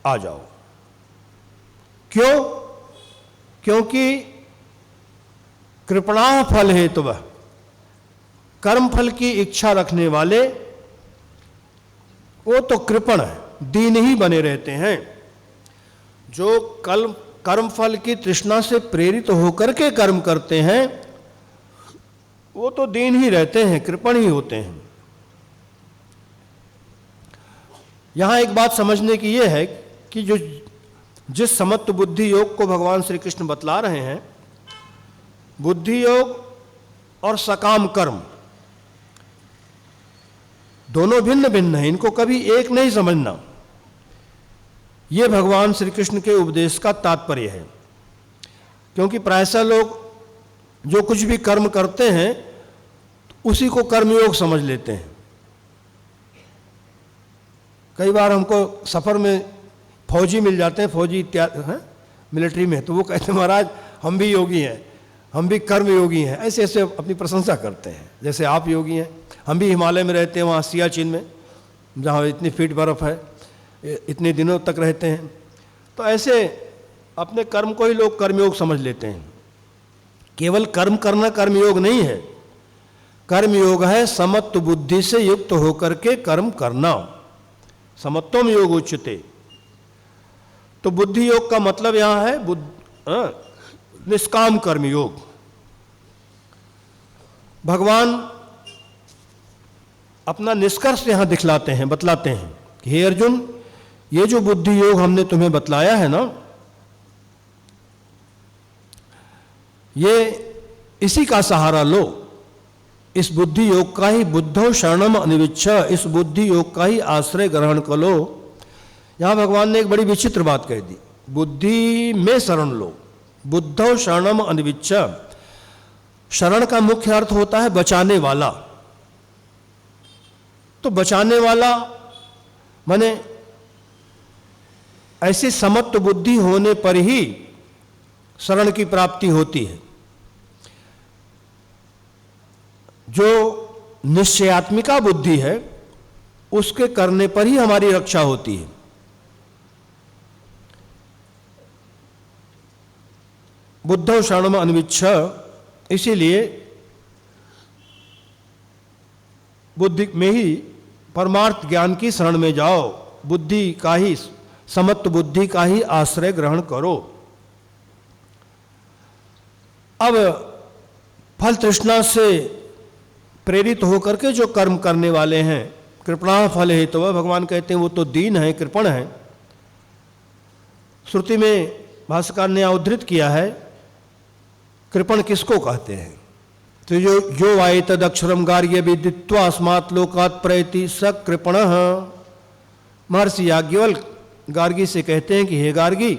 आ जाओ। क्यों? क्योंकि कृपणा फल हेतु, कर्म फल की इच्छा रखने वाले वो तो कृपण है, दीन ही बने रहते हैं। जो कर्म फल की तृष्णा से प्रेरित होकर के कर्म करते हैं वो तो दीन ही रहते हैं, कृपण ही होते हैं। यहां एक बात समझने की यह है कि जिस समत्व बुद्धि योग को भगवान श्री कृष्ण बतला रहे हैं, बुद्धि योग और सकाम कर्म दोनों भिन्न भिन्न हैं, इनको कभी एक नहीं समझना। यह भगवान श्री कृष्ण के उपदेश का तात्पर्य है। क्योंकि प्रायशः लोग जो कुछ भी कर्म करते हैं उसी को कर्मयोग समझ लेते हैं। कई बार हमको सफ़र में फौजी मिल जाते हैं, फौजी इत्यादि हैं मिलिट्री में, तो वो कहते हैं महाराज हम भी योगी हैं, हम भी कर्म योगी हैं, ऐसे ऐसे अपनी प्रशंसा करते हैं। जैसे आप योगी हैं, हम भी हिमालय में रहते हैं, वहाँ सियाचिन में जहाँ इतनी फीट बर्फ़ है, इतने दिनों तक रहते हैं। तो ऐसे अपने कर्म को ही लोग कर्मयोग समझ लेते हैं। केवल कर्म करना कर्मयोग नहीं है, कर्मयोग है समत्व बुद्धि से युक्त होकर के कर्म करना। समत्वम योग उच्यते। तो बुद्धि योग का मतलब यहां है निष्काम कर्म योग। भगवान अपना निष्कर्ष यहां दिखलाते हैं, बतलाते हैं कि हे अर्जुन, ये जो बुद्धि योग हमने तुम्हें बतलाया है ना, ये इसी का सहारा लो। इस बुद्धि योग का ही बुद्धौ शरणम अनिविच्छ, इस बुद्धि योग का ही आश्रय ग्रहण कर लो। यहां भगवान ने एक बड़ी विचित्र बात कह दी, बुद्धि में शरण लो, बुद्धौ शरणम अनिविच्छ। शरण का मुख्य अर्थ होता है बचाने वाला। तो बचाने वाला माने ऐसी समत्व बुद्धि होने पर ही शरण की प्राप्ति होती है। जो निश्चयात्मिका बुद्धि है उसके करने पर ही हमारी रक्षा होती है। बुद्धौ शरणम अनविच्छ, इसीलिए बुद्धि में ही परमार्थ ज्ञान की शरण में जाओ, बुद्धि का ही समत्व बुद्धि का ही आश्रय ग्रहण करो। अब फल तृष्णा से प्रेरित होकर के जो कर्म करने वाले हैं, कृपणा फल हेतु, भगवान कहते हैं वो तो दीन है, कृपण है। श्रुति में भाष्यकार ने उद्धृत किया है, कृपण किसको कहते हैं? तो जो वाये तद अक्षरम गार्ग्य विदित्वा अस्मात् लोकात् प्रयति स कृपणः। महर्षि याज्ञवल्क्य गार्गी से कहते हैं कि हे गार्गी,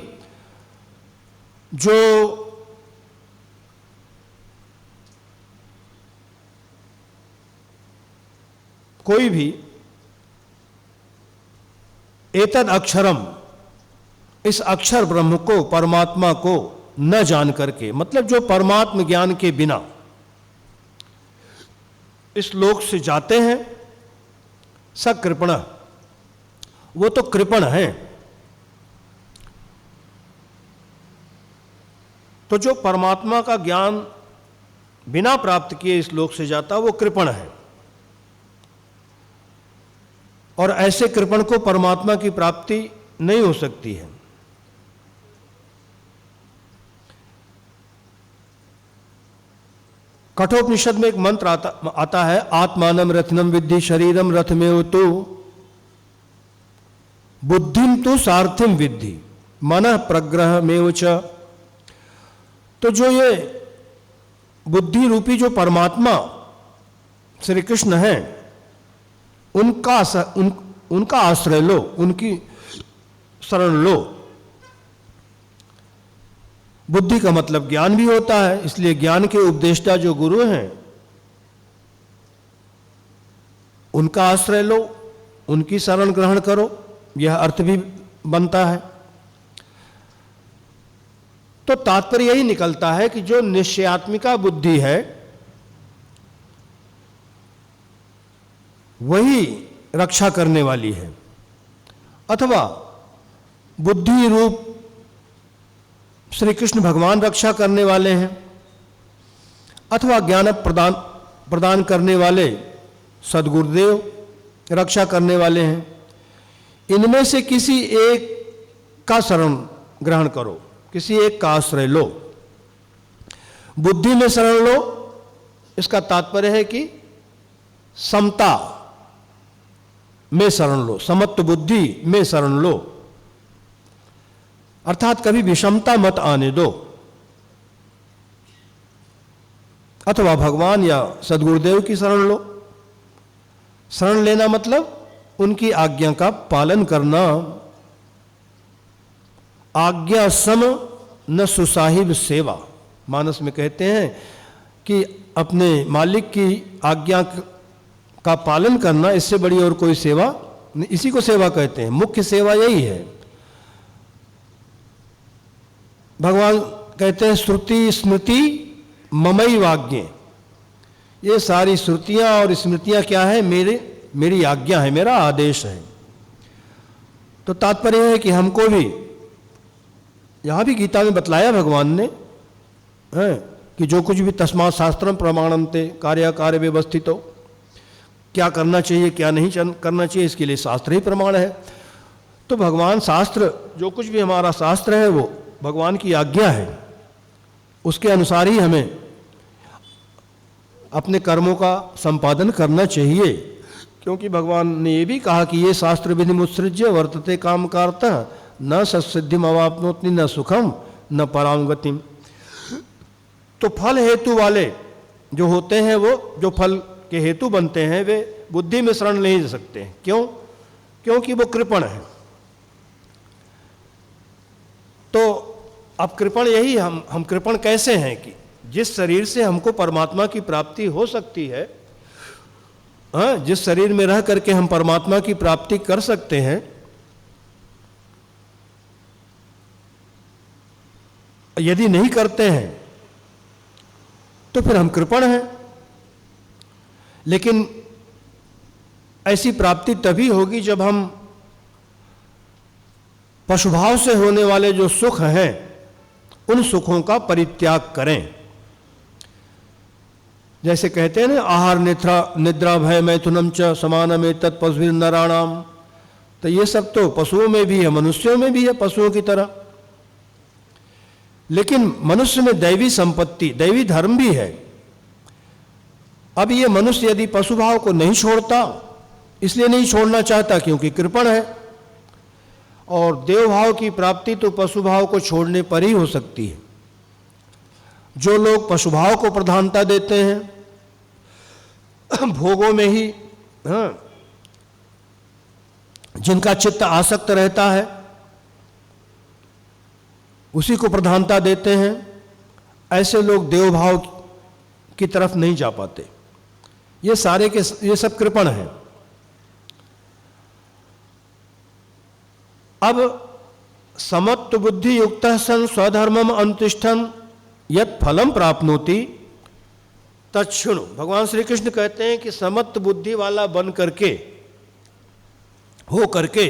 जो कोई भी एतद अक्षरम, इस अक्षर ब्रह्म को, परमात्मा को न जान करके, मतलब जो परमात्म ज्ञान के बिना इस लोक से जाते हैं, स कृपण, वो तो कृपण है। तो जो परमात्मा का ज्ञान बिना प्राप्त किए इस लोक से जाता, वो कृपण है। और ऐसे कृपण को परमात्मा की प्राप्ति नहीं हो सकती है। कठोपनिषद में एक मंत्र आता है, आत्मानम रथनम विद्धि शरीरम रथमेव तु बुद्धिम तु सारथिम विद्धि मनः प्रग्रह में च। तो जो ये बुद्धि रूपी जो परमात्मा श्री कृष्ण है, उनका आश्रय लो, उनकी शरण लो। बुद्धि का मतलब ज्ञान भी होता है, इसलिए ज्ञान के उपदेष्टा जो गुरु हैं उनका आश्रय लो, उनकी शरण ग्रहण करो, यह अर्थ भी बनता है। तो तात्पर्य यही निकलता है कि जो निश्चयात्मिका बुद्धि है वही रक्षा करने वाली है, अथवा बुद्धि रूप श्री कृष्ण भगवान रक्षा करने वाले हैं, अथवा ज्ञान प्रदान करने वाले सद्गुरुदेव रक्षा करने वाले हैं। इनमें से किसी एक का शरण ग्रहण करो, किसी एक का आश्रय लो। बुद्धि में शरण लो, इसका तात्पर्य है कि समता में शरण लो, समत्व बुद्धि में शरण लो, अर्थात कभी विषमता मत आने दो। अथवा भगवान या सद्गुरुदेव की शरण लो। शरण लेना मतलब उनकी आज्ञा का पालन करना। आज्ञा सम न सुसाहिब सेवा, मानस में कहते हैं कि अपने मालिक की आज्ञा का पालन करना, इससे बड़ी और कोई सेवा, इसी को सेवा कहते हैं। मुख्य सेवा यही है। भगवान कहते हैं श्रुति स्मृति ममई वाज्ञे, ये सारी श्रुतियां और स्मृतियां क्या है? मेरी आज्ञा है, मेरा आदेश है। तो तात्पर्य है कि हमको भी, यहां भी गीता में बतलाया भगवान ने है कि जो कुछ भी तस्मात् शास्त्रम प्रमाणन्ते कार्य व्यवस्थितो, क्या करना चाहिए क्या नहीं करना चाहिए, इसके लिए शास्त्र ही प्रमाण है। तो भगवान शास्त्र, जो कुछ भी हमारा शास्त्र है वो भगवान की आज्ञा है, उसके अनुसार ही हमें अपने कर्मों का संपादन करना चाहिए। क्योंकि भगवान ने ये भी कहा कि ये शास्त्र विधि मुत्सृज्य वर्तते काम कारतः न सत्सिद्धिम अवाप्नोति न सुखम न पराम गतिम। तो फल हेतु वाले जो होते हैं, वो जो फल के हेतु बनते हैं, वे बुद्धि में शरण नहीं ले सकते हैं। क्यों? क्योंकि वो कृपण है। तो अब कृपण यही, हम कृपण कैसे हैं कि जिस शरीर से हमको परमात्मा की प्राप्ति हो सकती है, जिस शरीर में रह करके हम परमात्मा की प्राप्ति कर सकते हैं, यदि नहीं करते हैं तो फिर हम कृपण हैं। लेकिन ऐसी प्राप्ति तभी होगी जब हम पशुभाव से होने वाले जो सुख हैं उन सुखों का परित्याग करें। जैसे कहते हैं ना, आहार निद्रा भय मैथुनम च समानमेतत् पशुभिः नराणाम। तो ये सब तो पशुओं में भी है, मनुष्यों में भी है, पशुओं की तरह। लेकिन मनुष्य में दैवी संपत्ति, दैवी धर्म भी है। अब ये मनुष्य यदि पशुभाव को नहीं छोड़ता, इसलिए नहीं छोड़ना चाहता क्योंकि कृपण है, और देवभाव की प्राप्ति तो पशुभाव को छोड़ने पर ही हो सकती है। जो लोग पशुभाव को प्रधानता देते हैं, भोगों में ही जिनका चित्त आसक्त रहता है, उसी को प्रधानता देते हैं, ऐसे लोग देवभाव की तरफ नहीं जा पाते। ये सब कृपण हैं। अब समत्व बुद्धि युक्त सन स्वधर्मम अनुतिष्ठन यत् फलम प्राप्नोति तच्छृणु। भगवान श्री कृष्ण कहते हैं कि समत्व बुद्धि वाला बन करके हो करके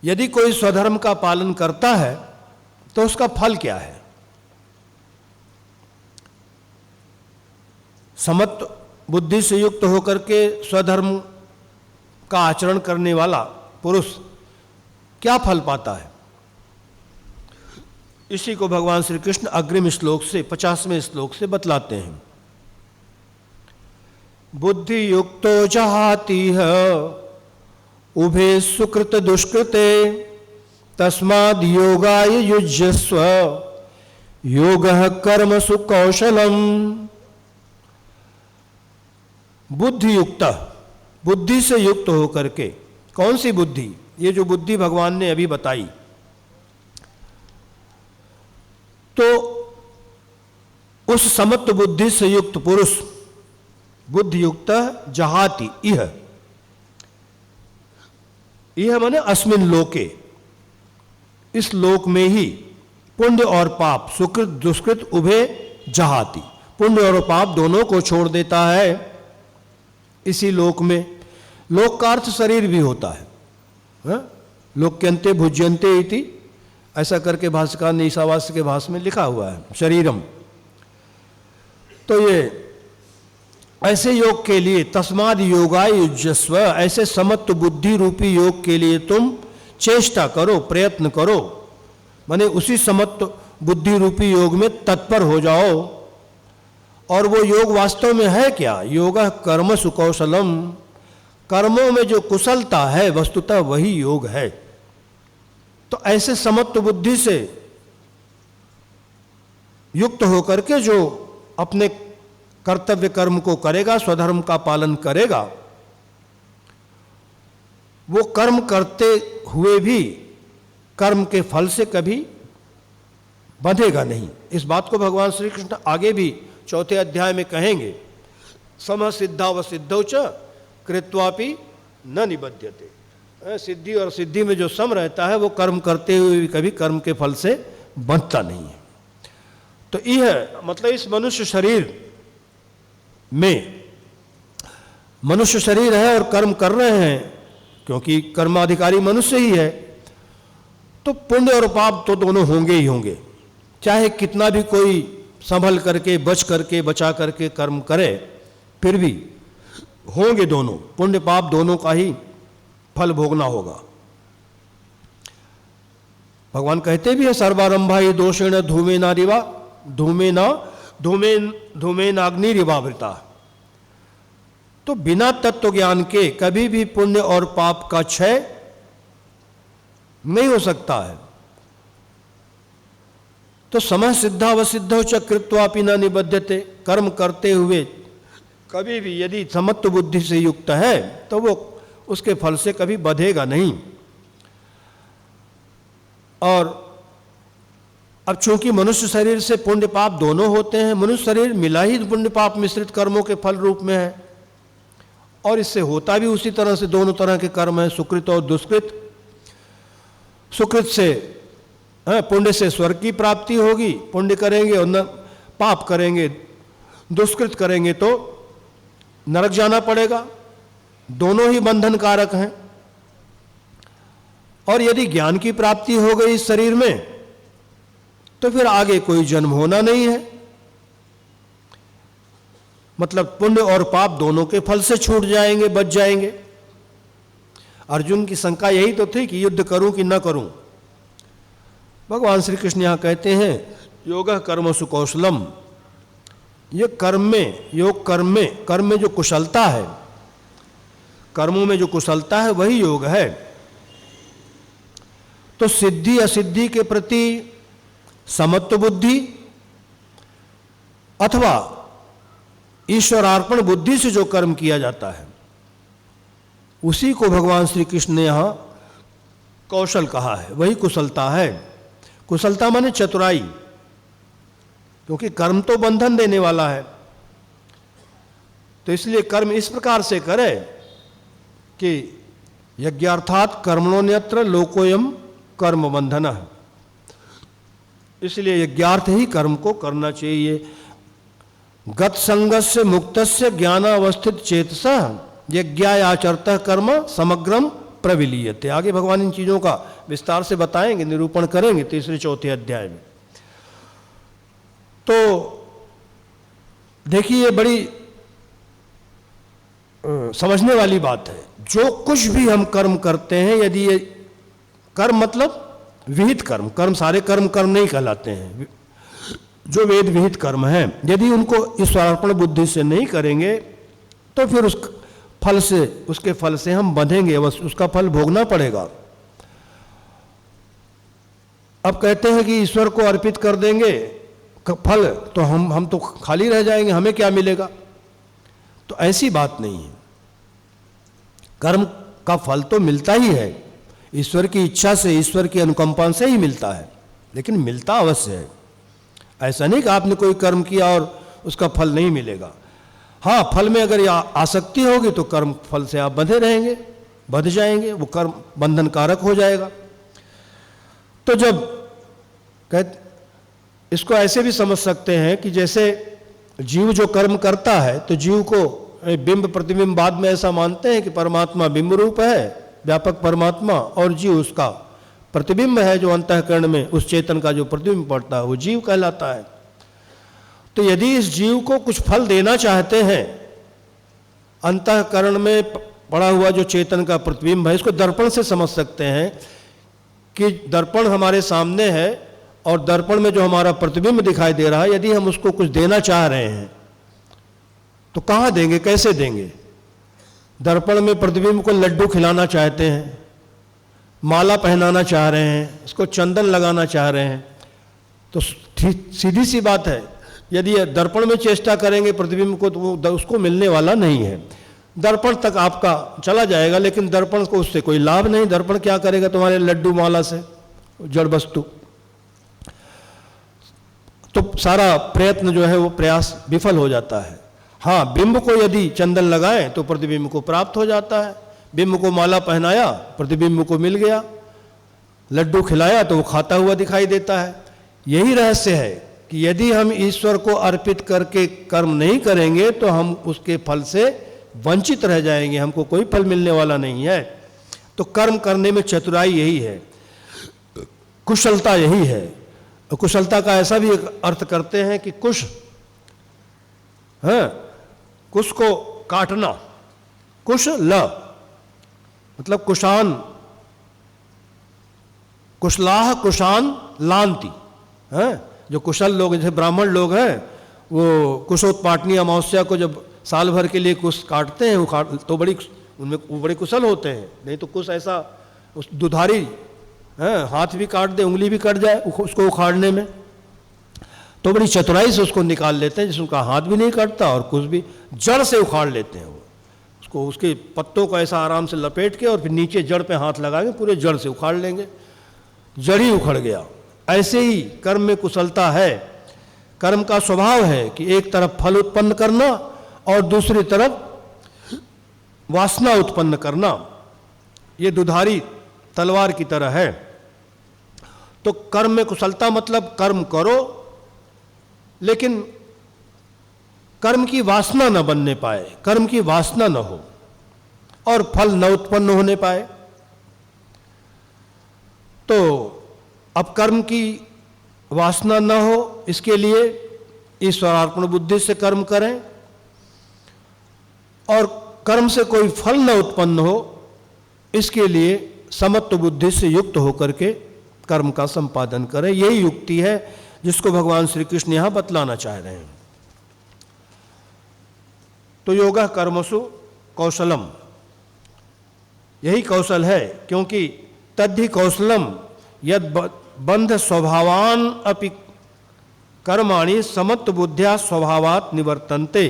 यदि कोई स्वधर्म का पालन करता है तो उसका फल क्या है। समत्व बुद्धि से युक्त होकर के स्वधर्म का आचरण करने वाला पुरुष क्या फल पाता है, इसी को भगवान श्री कृष्ण अग्रिम श्लोक से 50वें श्लोक से बतलाते हैं। बुद्धि युक्तो जहातिह उभे सुकृत दुष्कृते तस्माद् योगाय युज्यस्व योगः कर्मसु कौशलम। बुद्धि युक्त, बुद्धि से युक्त होकर के, कौन सी बुद्धि, ये जो बुद्धि भगवान ने अभी बताई, तो उस समत्व बुद्धि से युक्त पुरुष बुद्धि युक्त जहाति इह, यह माने अस्मिन लोके, इस लोक में ही पुण्य और पाप सुकृत दुष्कृत उभे जहाति, पुण्य और पाप दोनों को छोड़ देता है इसी लोक में। लोक का अर्थ शरीर भी होता है, लोक्यन्ते भुज्यन्ते इति, ऐसा करके भाष्यकार ने ईशावास्य के भाष्य में लिखा हुआ है शरीरम। तो ये ऐसे योग के लिए तस्माद् योगाय युज्यस्व, ऐसे समत्व बुद्धि रूपी योग के लिए तुम चेष्टा करो, प्रयत्न करो, माने उसी समत्व बुद्धि रूपी योग में तत्पर हो जाओ। और वो योग वास्तव में है क्या, योगः कर्मसु कौशलम, कर्मों में जो कुशलता है वस्तुतः वही योग है। तो ऐसे समत्व बुद्धि से युक्त होकर के जो अपने कर्तव्य कर्म को करेगा, स्वधर्म का पालन करेगा, वो कर्म करते हुए भी कर्म के फल से कभी बंधेगा नहीं। इस बात को भगवान श्री कृष्ण आगे भी 4 अध्याय में कहेंगे। समः सिद्धा व सिद्धौ च कृत्वापि न निबध्यते। सिद्धि और सिद्धि में जो सम रहता है वो कर्म करते हुए भी कभी कर्म के फल से बंधता नहीं है। तो यह मतलब इस मनुष्य शरीर में, मनुष्य शरीर है और कर्म कर रहे हैं, क्योंकि कर्माधिकारी मनुष्य ही है, तो पुण्य और पाप तो दोनों होंगे ही होंगे। चाहे कितना भी कोई संभल करके बच करके बचा करके कर्म करे, फिर भी होंगे दोनों, पुण्य पाप दोनों का ही फल भोगना होगा। भगवान कहते भी है सर्वारंभा ये दोषेण धूमेनारिवा धूमेनाग्निरिवावृता। तो बिना तत्व ज्ञान के कभी भी पुण्य और पाप का क्षय नहीं हो सकता है। तो समः सिद्धा व सिद्धौ च कृत्वापि न निबध्यते, कर्म करते हुए कभी भी यदि समत्व बुद्धि से युक्त है तो वो उसके फल से कभी बंधेगा नहीं। और अब चूंकि मनुष्य शरीर से पुण्य पाप दोनों होते हैं, मनुष्य शरीर मिला ही पुण्य पाप मिश्रित कर्मों के फल रूप में है, और इससे होता भी उसी तरह से दोनों तरह के कर्म हैं, सुकृत और दुष्कृत। सुकृत से पुण्य से स्वर्ग की प्राप्ति होगी, पुण्य करेंगे और न पाप करेंगे, दुष्कृत करेंगे तो नरक जाना पड़ेगा। दोनों ही बंधन कारक हैं। और यदि ज्ञान की प्राप्ति हो गई इस शरीर में तो फिर आगे कोई जन्म होना नहीं है। मतलब पुण्य और पाप दोनों के फल से छूट जाएंगे, बच जाएंगे। अर्जुन की शंका यही तो थी कि युद्ध करूं कि न करूं। भगवान श्री कृष्ण यहाँ कहते हैं योगः कर्मसु कौशलम, ये कर्म में, योग कर्म में जो कुशलता है, कर्मों में जो कुशलता है वही योग है। तो सिद्धि असिद्धि के प्रति समत्व बुद्धि अथवा ईश्वरार्पण बुद्धि से जो कर्म किया जाता है उसी को भगवान श्री कृष्ण ने यहां कौशल कहा है, वही कुशलता है। कुशलता माने चतुराई, क्योंकि कर्म तो बंधन देने वाला है। तो इसलिए कर्म इस प्रकार से करे कि यज्ञार्थात कर्मणोन्यत्र लोकोयम कर्म बंधनः। इसलिए यज्ञार्थ ही कर्म को करना चाहिए। गत संगस्य मुक्तस्य ज्ञानावस्थित चेतसः यज्ञायाचरतः कर्म समग्रम प्रविलीयते। आगे भगवान इन चीजों का विस्तार से बताएंगे, निरूपण करेंगे तीसरे चौथे अध्याय में। तो देखिए, ये बड़ी समझने वाली बात है। जो कुछ भी हम कर्म करते हैं, यदि ये कर्म मतलब विहित कर्म, कर्म सारे कर्म कर्म नहीं कहलाते हैं, जो वेद विहित कर्म हैं, यदि उनको ईश्वरार्पण बुद्धि से नहीं करेंगे तो फिर उस फल से, उसके फल से हम बंधेंगे, बस उसका फल भोगना पड़ेगा। अब कहते हैं कि ईश्वर को अर्पित कर देंगे फल, तो हम तो खाली रह जाएंगे, हमें क्या मिलेगा? तो ऐसी बात नहीं है। कर्म का फल तो मिलता ही है, ईश्वर की इच्छा से, ईश्वर की अनुकंपा से ही मिलता है, लेकिन मिलता अवश्य है। ऐसा नहीं कि आपने कोई कर्म किया और उसका फल नहीं मिलेगा। हाँ, फल में अगर आसक्ति होगी तो कर्म फल से आप बंधे रहेंगे, बंध जाएंगे, वो कर्म बंधन कारक हो जाएगा। तो जब इसको ऐसे भी समझ सकते हैं कि जैसे जीव जो कर्म करता है, तो जीव को बिंब प्रतिबिंब बाद में ऐसा मानते हैं कि परमात्मा बिंब रूप है, व्यापक परमात्मा, और जीव उसका प्रतिबिंब है, जो अंतःकरण में उस चेतन का जो प्रतिबिंब पड़ता है वो जीव कहलाता है। तो यदि इस जीव को कुछ फल देना चाहते हैं, अंतःकरण में पड़ा हुआ जो चेतन का प्रतिबिंब है, इसको दर्पण से समझ सकते हैं कि दर्पण हमारे सामने है और दर्पण में जो हमारा प्रतिबिंब दिखाई दे रहा है, यदि हम उसको कुछ देना चाह रहे हैं तो कहाँ देंगे, कैसे देंगे? दर्पण में प्रतिबिंब को लड्डू खिलाना चाहते हैं, माला पहनाना चाह रहे हैं, इसको चंदन लगाना चाह रहे हैं, तो सीधी सी बात है, यदि दर्पण में चेष्टा करेंगे प्रतिबिंब को, तो वो उसको मिलने वाला नहीं है। दर्पण तक आपका चला जाएगा, लेकिन दर्पण को उससे कोई लाभ नहीं। दर्पण क्या करेगा तुम्हारे लड्डू माला से, जड़ वस्तु। तो सारा प्रयत्न जो है वो प्रयास विफल हो जाता है। हाँ, बिंब को यदि चंदन लगाएं तो प्रतिबिंब को प्राप्त हो जाता है। बिंब को माला पहनाया, प्रतिबिंब को मिल गया, लड्डू खिलाया तो वो खाता हुआ दिखाई देता है। यही रहस्य है कि यदि हम ईश्वर को अर्पित करके कर्म नहीं करेंगे तो हम उसके फल से वंचित रह जाएंगे, हमको कोई फल मिलने वाला नहीं है। तो कर्म करने में चतुराई यही है, कुशलता यही है। कुशलता का ऐसा भी एक अर्थ करते हैं कि कुश है, कुश को काटना, कुश ल मतलब कुशान, कुशलाह कुशान लांति है। जो कुशल लोग, जैसे ब्राह्मण लोग हैं, वो कुशोत्पाटनी अमावस्या को जब साल भर के लिए कुश काटते हैं, वो तो उनमें वो बड़े कुशल होते हैं। नहीं तो कुश ऐसा उस दुधारी है, हाथ भी काट दे, उंगली भी कट जाए उसको उखाड़ने में, तो बड़ी चतुराई से उसको निकाल लेते हैं, जिसका हाथ भी नहीं कटता और कुछ भी जड़ से उखाड़ लेते हैं। वो उसको, उसके पत्तों को ऐसा आराम से लपेट के और फिर नीचे जड़ पे हाथ लगाएंगे, पूरे जड़ से उखाड़ लेंगे, जड़ ही उखड़ गया। ऐसे ही कर्म में कुशलता है। कर्म का स्वभाव है कि एक तरफ फल उत्पन्न करना और दूसरी तरफ वासना उत्पन्न करना। ये दुधारी तलवार की तरह है। तो कर्म में कुशलता मतलब कर्म करो, लेकिन कर्म की वासना न बनने पाए, कर्म की वासना न हो और फल न उत्पन्न होने पाए। तो अब कर्म की वासना न हो, इसके लिए ईश्वरार्पण बुद्धि से कर्म करें, और कर्म से कोई फल न उत्पन्न हो, इसके लिए समत्व बुद्धि से युक्त होकर के कर्म का संपादन करें। यही युक्ति है जिसको भगवान श्री कृष्ण यहां बतलाना चाह रहे हैं। तो योगः कर्मसु कौशलम, यही कौशल है, क्योंकि तद्धि कौशलम यद बंध स्वभावान अपि कर्माणि समत्व बुद्ध्या स्वभावात् निवर्तन्ते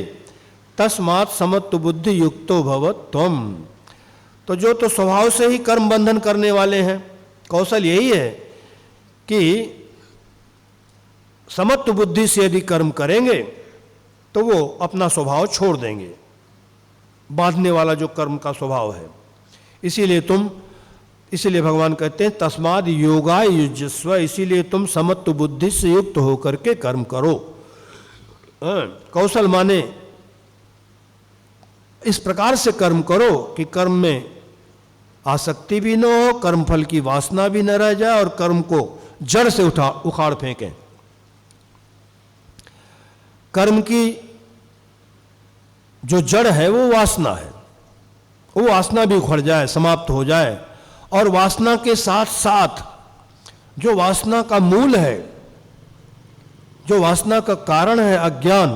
तस्मात् समत्व बुद्धि युक्तो भव त्वम। तो जो तो स्वभाव से ही कर्म बंधन करने वाले हैं, कौशल यही है कि समत्व बुद्धि से यदि कर्म करेंगे तो वो अपना स्वभाव छोड़ देंगे, बांधने वाला जो कर्म का स्वभाव है। इसीलिए भगवान कहते हैं तस्माद योगाय युज्यस्व, इसीलिए तुम समत्व बुद्धि से युक्त होकर के कर्म करो। कौशल माने इस प्रकार से कर्म करो कि कर्म में आसक्ति भी न हो, कर्मफल की वासना भी न रह जाए और कर्म को जड़ से उखाड़ फेंकें। कर्म की जो जड़ है वो वासना है, वो वासना भी उखड़ जाए, समाप्त हो जाए। और वासना के साथ साथ जो वासना का मूल है, जो वासना का कारण है अज्ञान,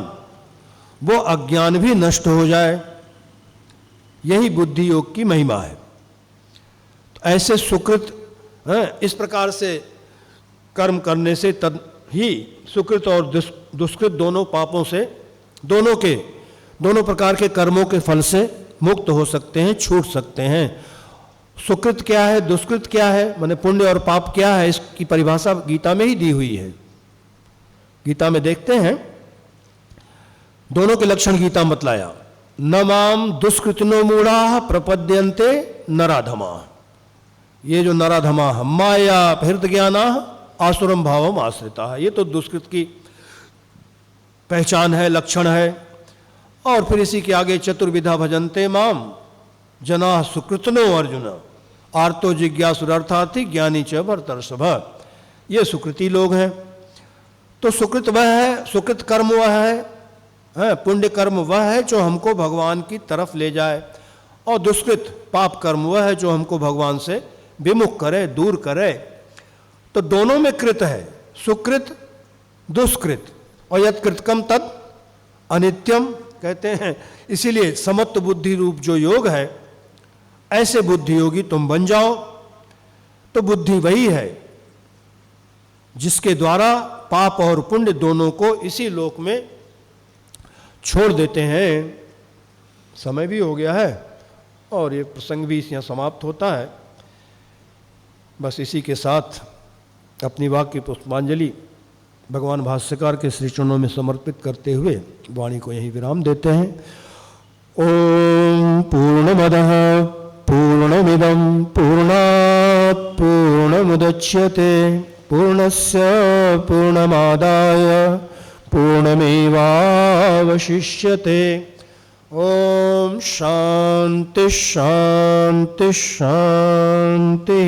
वो अज्ञान भी नष्ट हो जाए। यही बुद्धि योग की महिमा है। तो ऐसे सुकृत इस प्रकार से कर्म करने से तद ही सुकृत और दुष्कृत दोनों पापों से, दोनों प्रकार के कर्मों के फल से मुक्त हो सकते हैं, छूट सकते हैं। सुकृत क्या है, दुष्कृत क्या है, माने पुण्य और पाप क्या है, इसकी परिभाषा गीता में ही दी हुई है। गीता में देखते हैं दोनों के लक्षण गीता बतलाया। न माम दुष्कृतिनो मूढ़ा प्रपद्यन्ते नराधमा, ये जो नराधमा माया हृद ज्ञाना आसुरम भावम आश्रिता, ये तो दुष्कृत की पहचान है, लक्षण है। और फिर इसी के आगे चतुर्विधा भजन्ते माम जना सुकृतनो अर्जुन आर्तो जिज्ञासुरर्थार्थी ज्ञानी च भरतर्षभ, ये सुकृति लोग हैं। तो सुकृत वह है, सुकृत कर्म वह है, पुण्य कर्म वह है जो हमको भगवान की तरफ ले जाए, और दुष्कृत पाप कर्म वह है जो हमको भगवान से विमुख करे, दूर करे। तो दोनों में कृत है, सुकृत दुष्कृत। और यत् कृतकम तद अनित्यम कहते हैं। इसीलिए समत्व बुद्धि रूप जो योग है, ऐसे बुद्धि योगी तुम बन जाओ। तो बुद्धि वही है जिसके द्वारा पाप और पुण्य दोनों को इसी लोक में छोड़ देते हैं। समय भी हो गया है और ये प्रसंग भी यहाँ समाप्त होता है। बस इसी के साथ अपनी वाक्य पुष्पांजलि भगवान भाष्यकार के श्री चरणों में समर्पित करते हुए वाणी को यहीं विराम देते हैं। ओम पूर्णमदः पूर्णमिदं पूर्णात् पूर्णमुदच्यते पूर्णस्य पूर्णमादाय पूर्णमेवावशिष्यते। ओम शांति शांति शांति।